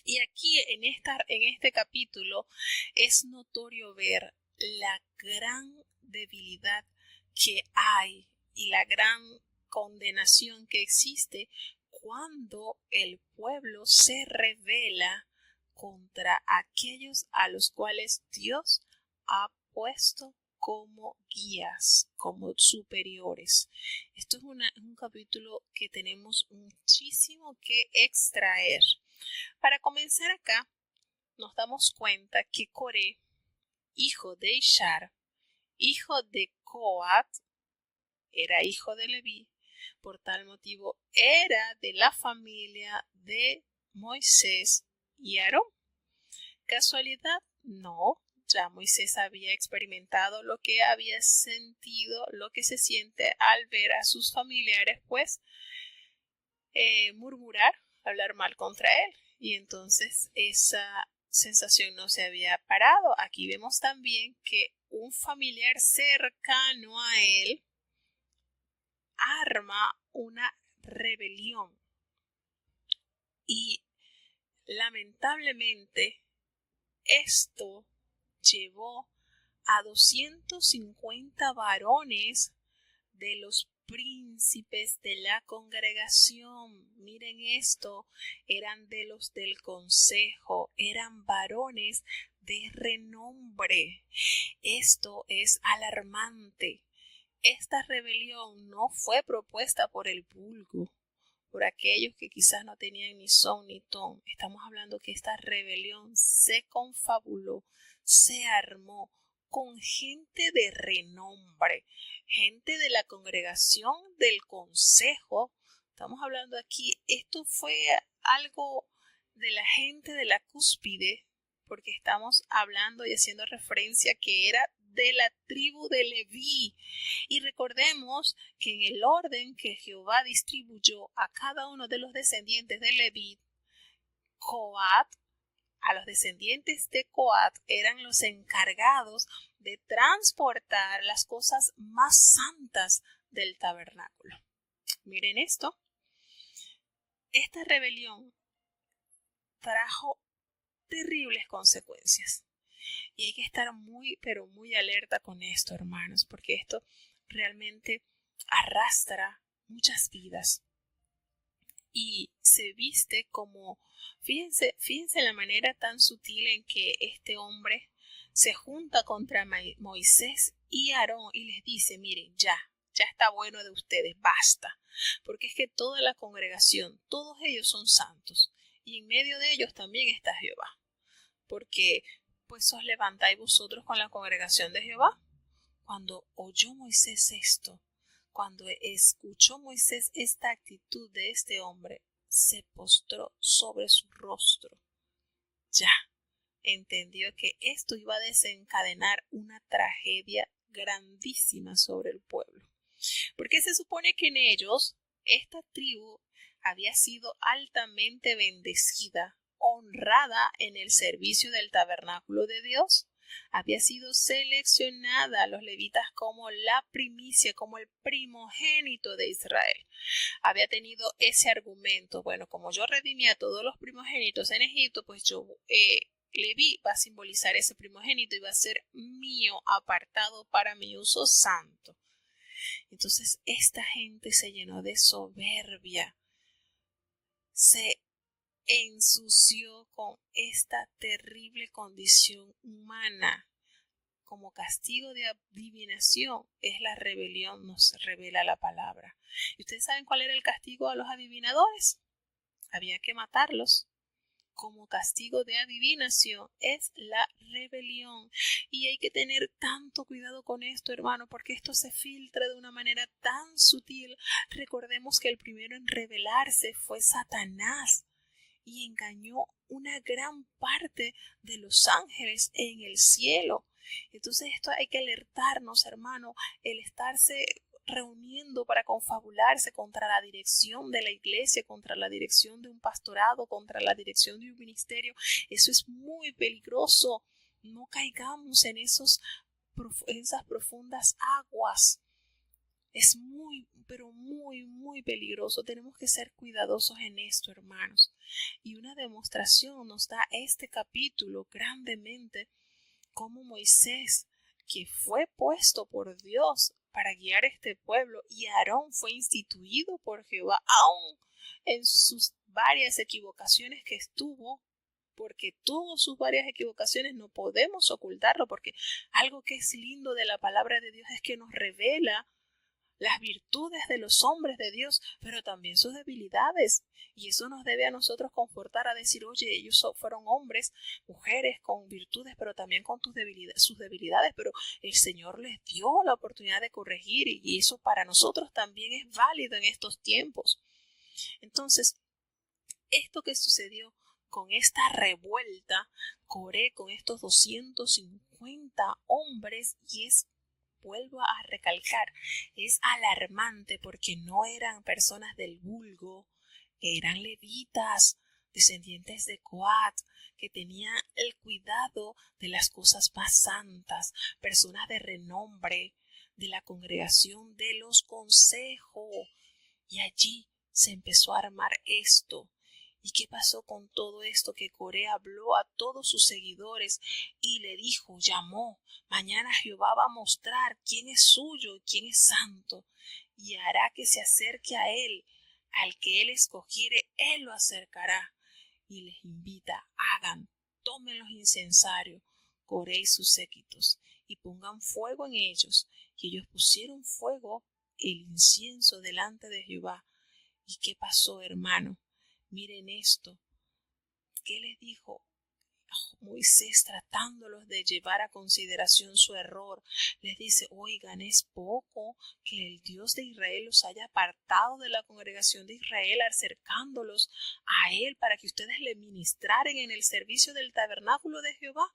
Y aquí en este capítulo es notorio ver la gran debilidad que hay y la gran condenación que existe cuando el pueblo se rebela contra aquellos a los cuales Dios ha puesto como guías, como superiores. Esto es un capítulo que tenemos muchísimo que extraer. Para comenzar acá, nos damos cuenta que Coré, hijo de Ishar, hijo de Coat, era hijo de Leví, por tal motivo era de la familia de Moisés y Aarón. ¿Casualidad? No. Ya Moisés había experimentado lo que había sentido, lo que se siente al ver a sus familiares, pues, murmurar, hablar mal contra él. Y entonces esa sensación no se había parado. Aquí vemos también que un familiar cercano a él arma una rebelión. Y lamentablemente esto llevó a 250 varones de los príncipes de la congregación. Miren esto, eran de los del consejo, eran varones de renombre. Esto es alarmante. Esta rebelión no fue propuesta por el vulgo, por aquellos que quizás no tenían ni son ni ton. Estamos hablando que esta rebelión se confabuló, se armó con gente de renombre, gente de la congregación del consejo. Estamos hablando aquí, esto fue algo de la gente de la cúspide, porque estamos hablando y haciendo referencia que era de la tribu de Leví. Y recordemos que en el orden que Jehová distribuyó a cada uno de los descendientes de Leví, Coat, a los descendientes de Coat eran los encargados de transportar las cosas más santas del tabernáculo. Miren esto. Esta rebelión trajo terribles consecuencias. Y hay que estar muy, pero muy alerta con esto, hermanos, porque esto realmente arrastra muchas vidas. Y se viste como, fíjense la manera tan sutil en que este hombre se junta contra Moisés y Aarón y les dice, miren, ya está bueno de ustedes, basta. Porque es que toda la congregación, todos ellos son santos. Y en medio de ellos también está Jehová. Porque pues os levantáis vosotros con la congregación de Jehová. Cuando oyó Moisés esto, cuando escuchó Moisés esta actitud de este hombre, se postró sobre su rostro. Ya entendió que esto iba a desencadenar una tragedia grandísima sobre el pueblo. Porque se supone que en ellos, esta tribu había sido altamente bendecida, honrada en el servicio del tabernáculo de Dios. Había sido seleccionada a los levitas como la primicia, como el primogénito de Israel. Había tenido ese argumento, bueno, como yo redimí a todos los primogénitos en Egipto, pues Leví va a simbolizar ese primogénito y va a ser mío, apartado para mi uso santo. Entonces esta gente se llenó de soberbia, se ensució con esta terrible condición humana. Como castigo de adivinación es la rebelión, nos revela la palabra. ¿Y ustedes saben cuál era el castigo a los adivinadores? Había que matarlos. Como castigo de adivinación es la rebelión. Y hay que tener tanto cuidado con esto, hermano, porque esto se filtra de una manera tan sutil. Recordemos que el primero en rebelarse fue Satanás y engañó una gran parte de los ángeles en el cielo. Entonces esto hay que alertarnos, hermano, el estarse reuniendo para confabularse contra la dirección de la iglesia, contra la dirección de un pastorado, contra la dirección de un ministerio. Eso es muy peligroso. No caigamos en esas profundas aguas. Es muy, pero muy, muy peligroso. Tenemos que ser cuidadosos en esto, hermanos. Y una demostración nos da este capítulo grandemente cómo Moisés, que fue puesto por Dios para guiar este pueblo, y Aarón fue instituido por Jehová, aun en sus varias equivocaciones que estuvo, porque tuvo sus varias equivocaciones, no podemos ocultarlo, porque algo que es lindo de la palabra de Dios es que nos revela las virtudes de los hombres de Dios, pero también sus debilidades. Y eso nos debe a nosotros confortar a decir, oye, ellos fueron hombres, mujeres con virtudes, pero también con sus debilidades, pero el Señor les dio la oportunidad de corregir y eso para nosotros también es válido en estos tiempos. Entonces, esto que sucedió con esta revuelta, Coré, con estos 250 hombres, y vuelvo a recalcar, es alarmante porque no eran personas del vulgo, eran levitas, descendientes de Coat, que tenían el cuidado de las cosas más santas, personas de renombre, de la congregación de los consejos. Y allí se empezó a armar esto. ¿Y qué pasó con todo esto? Que Coré habló a todos sus seguidores y le dijo, llamó, mañana Jehová va a mostrar quién es suyo y quién es santo, y hará que se acerque a él. Al que él escogiere, él lo acercará. Y les invita, tomen los incensarios, Coré y sus séquitos, y pongan fuego en ellos. Y ellos pusieron fuego, el incienso delante de Jehová. ¿Y qué pasó, hermano? Miren esto. ¿Qué les dijo Moisés, tratándolos de llevar a consideración su error? Les dice, oigan, es poco que el Dios de Israel los haya apartado de la congregación de Israel, acercándolos a él para que ustedes le ministraren en el servicio del tabernáculo de Jehová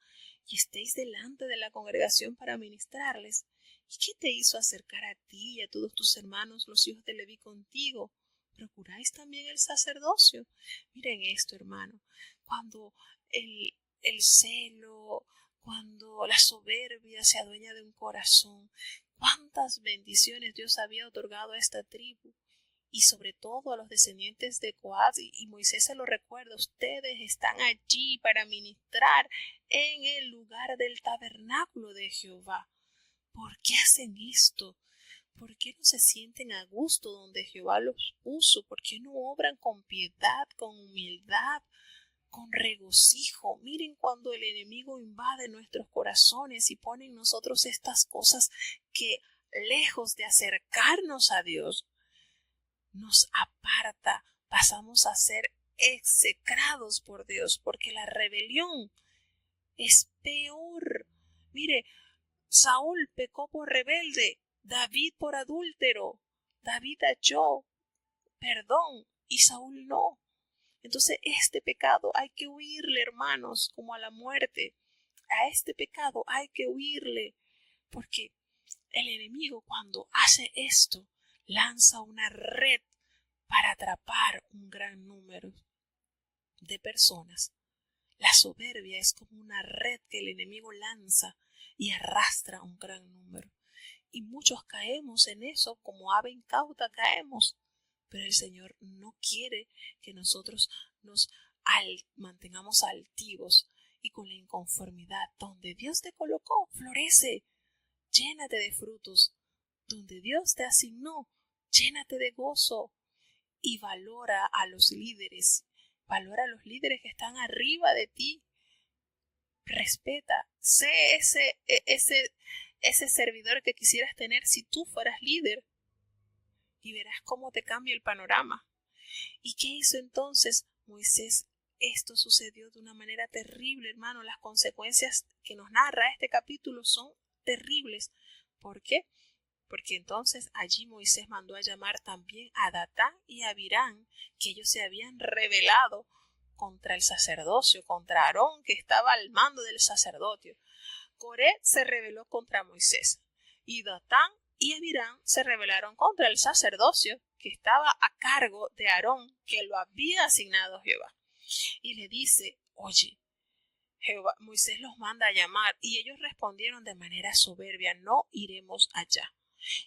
y estéis delante de la congregación para ministrarles. ¿Y qué te hizo acercar a ti y a todos tus hermanos, los hijos de Leví, contigo? ¿Procuráis también el sacerdocio? Miren esto, hermano. Cuando el celo, cuando la soberbia se adueña de un corazón, cuántas bendiciones Dios había otorgado a esta tribu y sobre todo a los descendientes de Coat, y Moisés se lo recuerda, ustedes están allí para ministrar en el lugar del tabernáculo de Jehová. ¿Por qué hacen esto? ¿Por qué no se sienten a gusto donde Jehová los puso? ¿Por qué no obran con piedad, con humildad, con regocijo? Miren cuando el enemigo invade nuestros corazones y pone en nosotros estas cosas que, lejos de acercarnos a Dios, nos aparta, pasamos a ser execrados por Dios, porque la rebelión es peor. Mire, Saúl pecó por rebelde, David por adúltero, David halló perdón y Saúl no. Entonces este pecado hay que huirle, hermanos, como a la muerte. A este pecado hay que huirle, porque el enemigo cuando hace esto lanza una red para atrapar un gran número de personas. La soberbia es como una red que el enemigo lanza y arrastra a un gran número. Y muchos caemos en eso, como ave incauta caemos. Pero el Señor no quiere que nosotros nos mantengamos altivos y con la inconformidad. Donde Dios te colocó, florece, llénate de frutos. Donde Dios te asignó, llénate de gozo y valora a los líderes. Valora a los líderes que están arriba de ti. Respeta, sé ese servidor que quisieras tener si tú fueras líder. Y verás cómo te cambia el panorama. ¿Y qué hizo entonces Moisés? Esto sucedió de una manera terrible, hermano. Las consecuencias que nos narra este capítulo son terribles. ¿Por qué? Porque entonces allí Moisés mandó a llamar también a Datán y a Abirán, que ellos se habían rebelado contra el sacerdocio, contra Aarón, que estaba al mando del sacerdocio. Coré se rebeló contra Moisés y Datán y Abirán se rebelaron contra el sacerdocio que estaba a cargo de Aarón, que lo había asignado Jehová. Y le dice, oye, Moisés los manda a llamar, y ellos respondieron de manera soberbia, no iremos allá.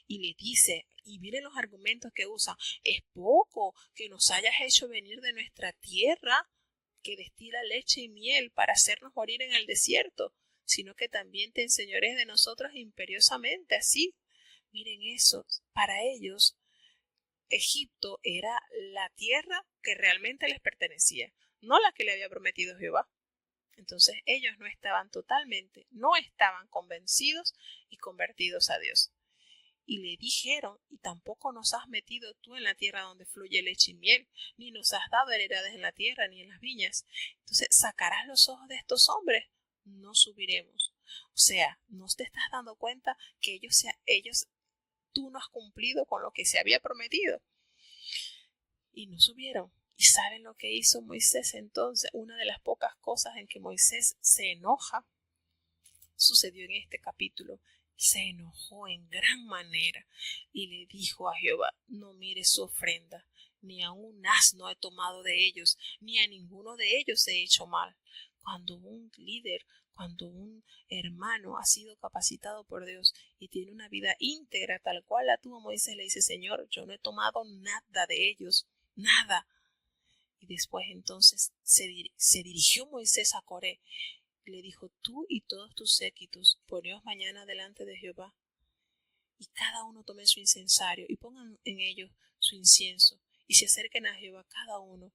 Y le dice, y miren los argumentos que usan, es poco que nos hayas hecho venir de nuestra tierra que destila leche y miel para hacernos morir en el desierto, sino que también te enseñorees de nosotros imperiosamente así. Miren eso, para ellos Egipto era la tierra que realmente les pertenecía, no la que le había prometido Jehová. Entonces ellos no estaban convencidos y convertidos a Dios. Y le dijeron, y tampoco nos has metido tú en la tierra donde fluye leche y miel, ni nos has dado heredades en la tierra ni en las viñas. Entonces, ¿sacarás los ojos de estos hombres? No subiremos. O sea, ¿no te estás dando cuenta que tú no has cumplido con lo que se había prometido? Y no subieron. ¿Y saben lo que hizo Moisés entonces? Una de las pocas cosas en que Moisés se enoja sucedió en este capítulo. Se enojó en gran manera y le dijo a Jehová, no mires su ofrenda, ni a un asno he tomado de ellos, ni a ninguno de ellos he hecho mal. Cuando un líder, cuando un hermano ha sido capacitado por Dios y tiene una vida íntegra tal cual la tuvo Moisés, le dice, Señor, yo no he tomado nada de ellos, nada. Y después entonces se dirigió Moisés a Coré y le dijo: tú y todos tus séquitos, poneos mañana delante de Jehová, y cada uno tome su incensario y pongan en ellos su incienso, y se acerquen a Jehová cada uno.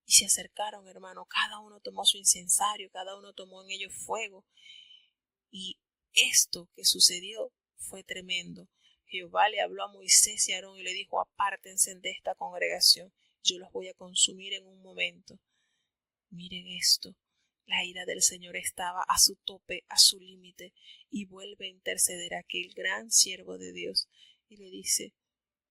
Y se acercaron, hermano, cada uno tomó su incensario, cada uno tomó en ellos fuego. Y esto que sucedió fue tremendo. Jehová le habló a Moisés y a Aarón y le dijo: apártense de esta congregación, yo los voy a consumir en un momento. Miren esto, la ira del Señor estaba a su tope, a su límite, y vuelve a interceder aquel gran siervo de Dios y le dice: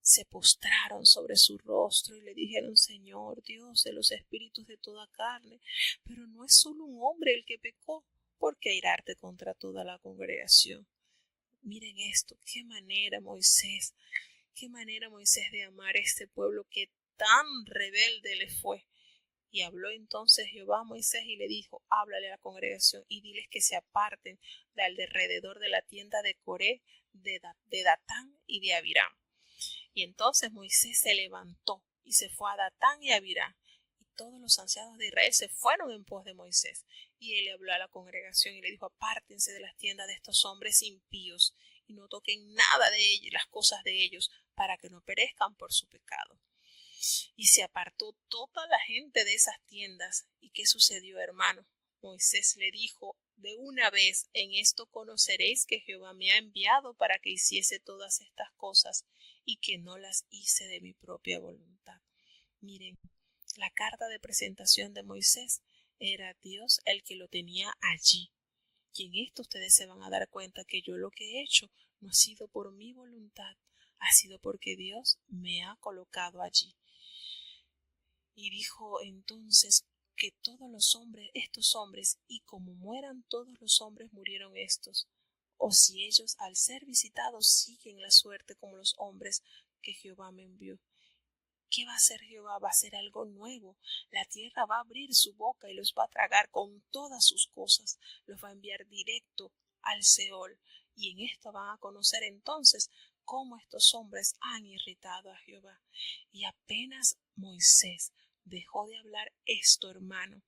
se postraron sobre su rostro y le dijeron: Señor Dios de los espíritus de toda carne, pero no es solo un hombre el que pecó, ¿por qué airarte contra toda la congregación? Miren esto, qué manera Moisés de amar a este pueblo que tan rebelde le fue. Y habló entonces Jehová a Moisés y le dijo: háblale a la congregación y diles que se aparten de alrededor de la tienda de Coré, de Datán y de Abiram. Y entonces Moisés se levantó y se fue a Datán y a Abiram. Y todos los ancianos de Israel se fueron en pos de Moisés. Y él le habló a la congregación y le dijo: apártense de las tiendas de estos hombres impíos y no toquen nada de ellos, las cosas de ellos, para que no perezcan por su pecado. Y se apartó toda la gente de esas tiendas. ¿Y qué sucedió, hermano? Moisés le dijo de una vez: en esto conoceréis que Jehová me ha enviado para que hiciese todas estas cosas y que no las hice de mi propia voluntad. Miren, la carta de presentación de Moisés era Dios el que lo tenía allí. Y en esto ustedes se van a dar cuenta que yo lo que he hecho no ha sido por mi voluntad, ha sido porque Dios me ha colocado allí. Y dijo entonces que todos los hombres, estos hombres, y como mueran todos los hombres, murieron estos. O si ellos al ser visitados siguen la suerte como los hombres que Jehová me envió. ¿Qué va a hacer Jehová? Va a hacer algo nuevo. La tierra va a abrir su boca y los va a tragar con todas sus cosas. Los va a enviar directo al Seol. Y en esto van a conocer entonces cómo estos hombres han irritado a Jehová. Y apenas Moisés dejó de hablar esto, hermano,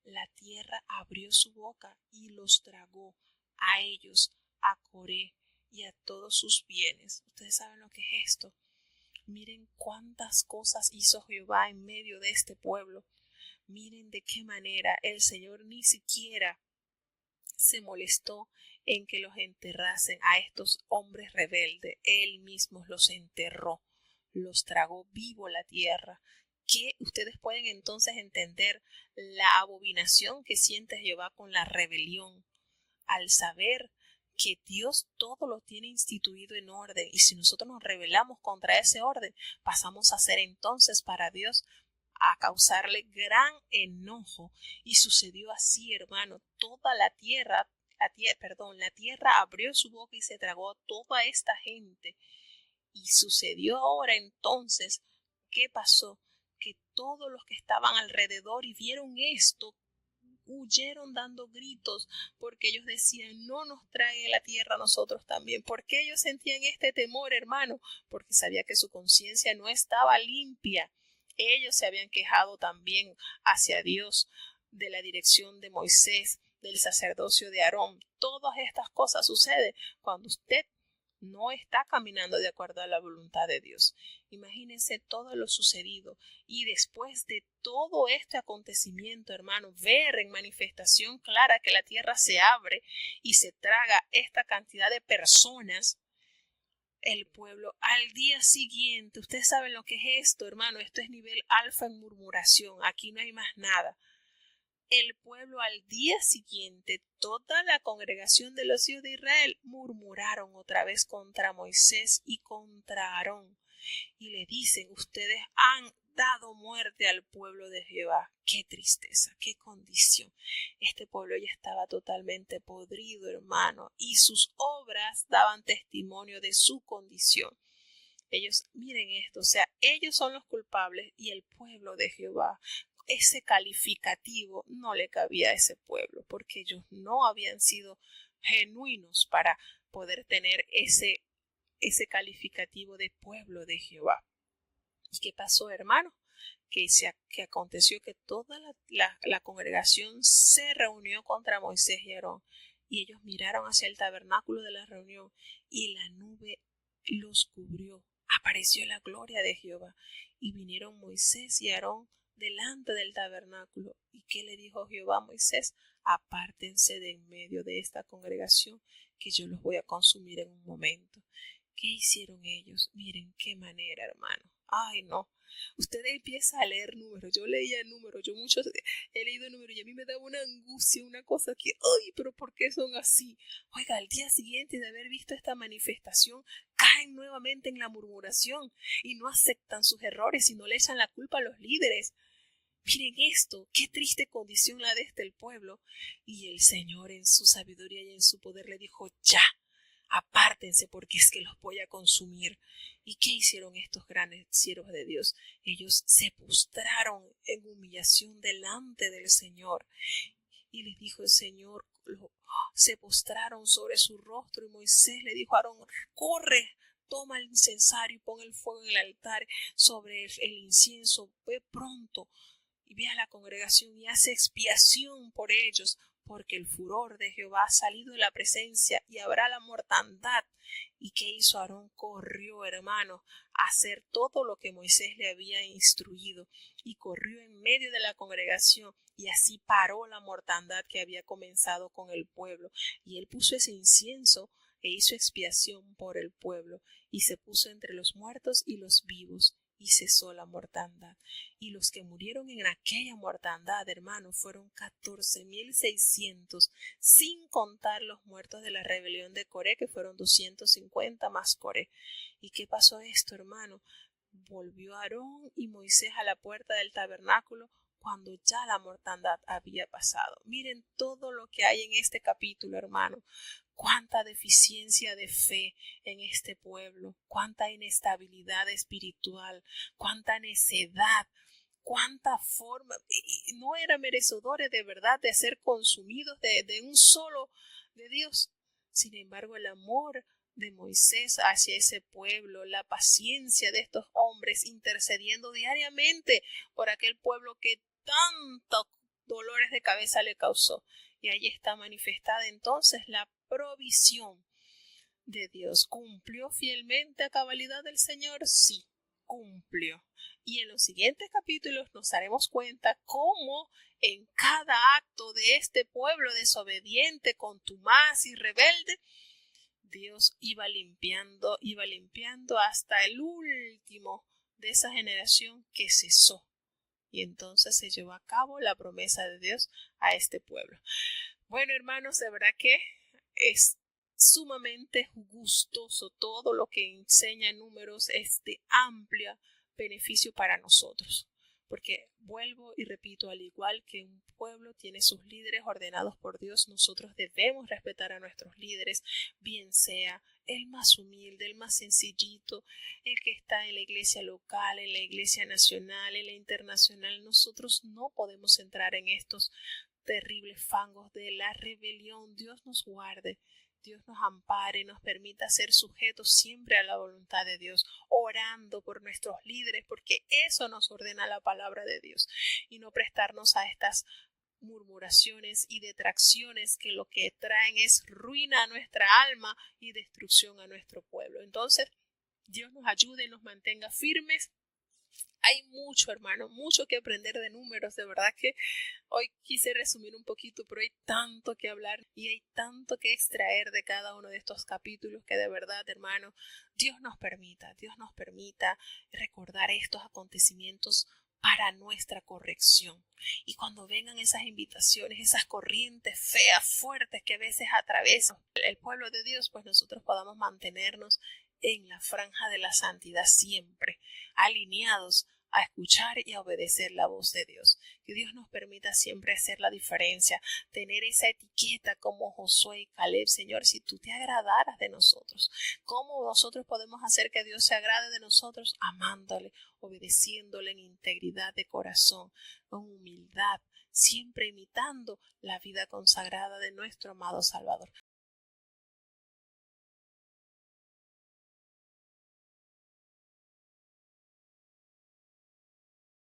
la tierra abrió su boca y los tragó a ellos, a Coré y a todos sus bienes. Ustedes saben lo que es esto. Miren cuántas cosas hizo Jehová en medio de este pueblo. Miren de qué manera el Señor ni siquiera se molestó en que los enterrasen a estos hombres rebeldes. Él mismo los enterró, los tragó vivo la tierra. Que ustedes pueden entonces entender la abominación que siente Jehová con la rebelión, al saber que Dios todo lo tiene instituido en orden, y si nosotros nos rebelamos contra ese orden, pasamos a ser entonces para Dios a causarle gran enojo. Y sucedió así, hermano. Toda la tierra abrió su boca y se tragó a toda esta gente. Y sucedió ahora entonces, ¿qué pasó? Que todos los que estaban alrededor y vieron esto, huyeron dando gritos, porque ellos decían: no nos trague la tierra a nosotros también. ¿Por qué ellos sentían este temor, hermano? Porque sabía que su conciencia no estaba limpia. Ellos se habían quejado también hacia Dios de la dirección de Moisés, del sacerdocio de Aarón. Todas estas cosas suceden cuando usted no está caminando de acuerdo a la voluntad de Dios. Imagínense todo lo sucedido. Y después de todo este acontecimiento, hermano, ver en manifestación clara que la tierra se abre y se traga esta cantidad de personas, el pueblo al día siguiente, ustedes saben lo que es esto, hermano, esto es nivel alfa en murmuración, aquí no hay más nada. El pueblo al día siguiente, toda la congregación de los hijos de Israel murmuraron otra vez contra Moisés y contra Aarón, y le dicen: ustedes han dado muerte al pueblo de Jehová. Qué tristeza, qué condición. Este pueblo ya estaba totalmente podrido, hermano, y sus obras daban testimonio de su condición. Ellos, miren esto, o sea, ellos son los culpables y el pueblo de Jehová. Ese calificativo no le cabía a ese pueblo, porque ellos no habían sido genuinos para poder tener ese calificativo de pueblo de Jehová. ¿Y qué pasó, hermano? que aconteció que toda la congregación se reunió contra Moisés y Aarón, y ellos miraron hacia el tabernáculo de la reunión, y la nube los cubrió. Apareció la gloria de Jehová, y vinieron Moisés y Aarón delante del tabernáculo. ¿Y qué le dijo Jehová a Moisés? Apártense de en medio de esta congregación, que yo los voy a consumir en un momento. ¿Qué hicieron ellos? Miren qué manera, hermano. Ay, no. Usted empieza a leer números. Yo leía números. Yo muchos he leído números y a mí me daba una angustia, una cosa que, ay, pero ¿por qué son así? Oiga, al día siguiente de haber visto esta manifestación, caen nuevamente en la murmuración y no aceptan sus errores y no le echan la culpa a los líderes. Miren esto, qué triste condición la de el pueblo. Y el Señor en su sabiduría y en su poder le dijo, ya, apártense porque es que los voy a consumir. ¿Y qué hicieron estos grandes siervos de Dios? Ellos se postraron en humillación delante del Señor. Y les dijo el Señor, se postraron sobre su rostro, y Moisés le dijo a Aarón, corre, toma el incensario y pon el fuego en el altar sobre el incienso, ve pronto y ve a la congregación y hace expiación por ellos, porque el furor de Jehová ha salido de la presencia y habrá la mortandad. ¿Y qué hizo Aarón? Corrió, hermano, a hacer todo lo que Moisés le había instruido, y corrió en medio de la congregación, y así paró la mortandad que había comenzado con el pueblo. Y él puso ese incienso e hizo expiación por el pueblo, y se puso entre los muertos y los vivos, y cesó la mortandad. Y los que murieron en aquella mortandad, hermano, fueron 14,600, sin contar los muertos de la rebelión de Coré, que fueron 250 más Coré. ¿Y qué pasó esto, hermano? Volvió Aarón y Moisés a la puerta del tabernáculo cuando ya la mortandad había pasado. Miren todo lo que hay en este capítulo, hermano. Cuánta deficiencia de fe en este pueblo, cuánta inestabilidad espiritual, cuánta necedad, cuánta forma. Y no eran merecedores de verdad de ser consumidos de un solo de Dios. Sin embargo, el amor de Moisés hacia ese pueblo, la paciencia de estos hombres intercediendo diariamente por aquel pueblo que tantos dolores de cabeza le causó. Y ahí está manifestada entonces la provisión de Dios. ¿Cumplió fielmente a cabalidad del Señor? Sí, cumplió. Y en los siguientes capítulos nos daremos cuenta cómo en cada acto de este pueblo desobediente, contumaz y rebelde, Dios iba limpiando hasta el último de esa generación que cesó. Y entonces se llevó a cabo la promesa de Dios a este pueblo. Bueno, hermanos, de verdad que es sumamente gustoso todo lo que enseña en Números, es de amplio beneficio para nosotros. Porque vuelvo y repito, al igual que un pueblo tiene sus líderes ordenados por Dios, nosotros debemos respetar a nuestros líderes, bien sea el más humilde, el más sencillito, el que está en la iglesia local, en la iglesia nacional, en la internacional. Nosotros no podemos entrar en estos terribles fangos de la rebelión. Dios nos guarde, Dios nos ampare, nos permita ser sujetos siempre a la voluntad de Dios, orando por nuestros líderes, porque eso nos ordena la palabra de Dios, y no prestarnos a estas murmuraciones y detracciones que lo que traen es ruina a nuestra alma y destrucción a nuestro pueblo. Entonces, Dios nos ayude y nos mantenga firmes. Hay mucho, hermano, mucho que aprender de Números. De verdad que hoy quise resumir un poquito, pero hay tanto que hablar y hay tanto que extraer de cada uno de estos capítulos que de verdad, hermano, Dios nos permita recordar estos acontecimientos para nuestra corrección. Y cuando vengan esas invitaciones, esas corrientes feas, fuertes que a veces atravesan el pueblo de Dios, pues nosotros podamos mantenernos en la franja de la santidad siempre, alineados a escuchar y a obedecer la voz de Dios. Que Dios nos permita siempre hacer la diferencia, tener esa etiqueta como Josué y Caleb. Señor, si tú te agradaras de nosotros, ¿cómo nosotros podemos hacer que Dios se agrade de nosotros? Amándole, obedeciéndole en integridad de corazón, con humildad, siempre imitando la vida consagrada de nuestro amado Salvador.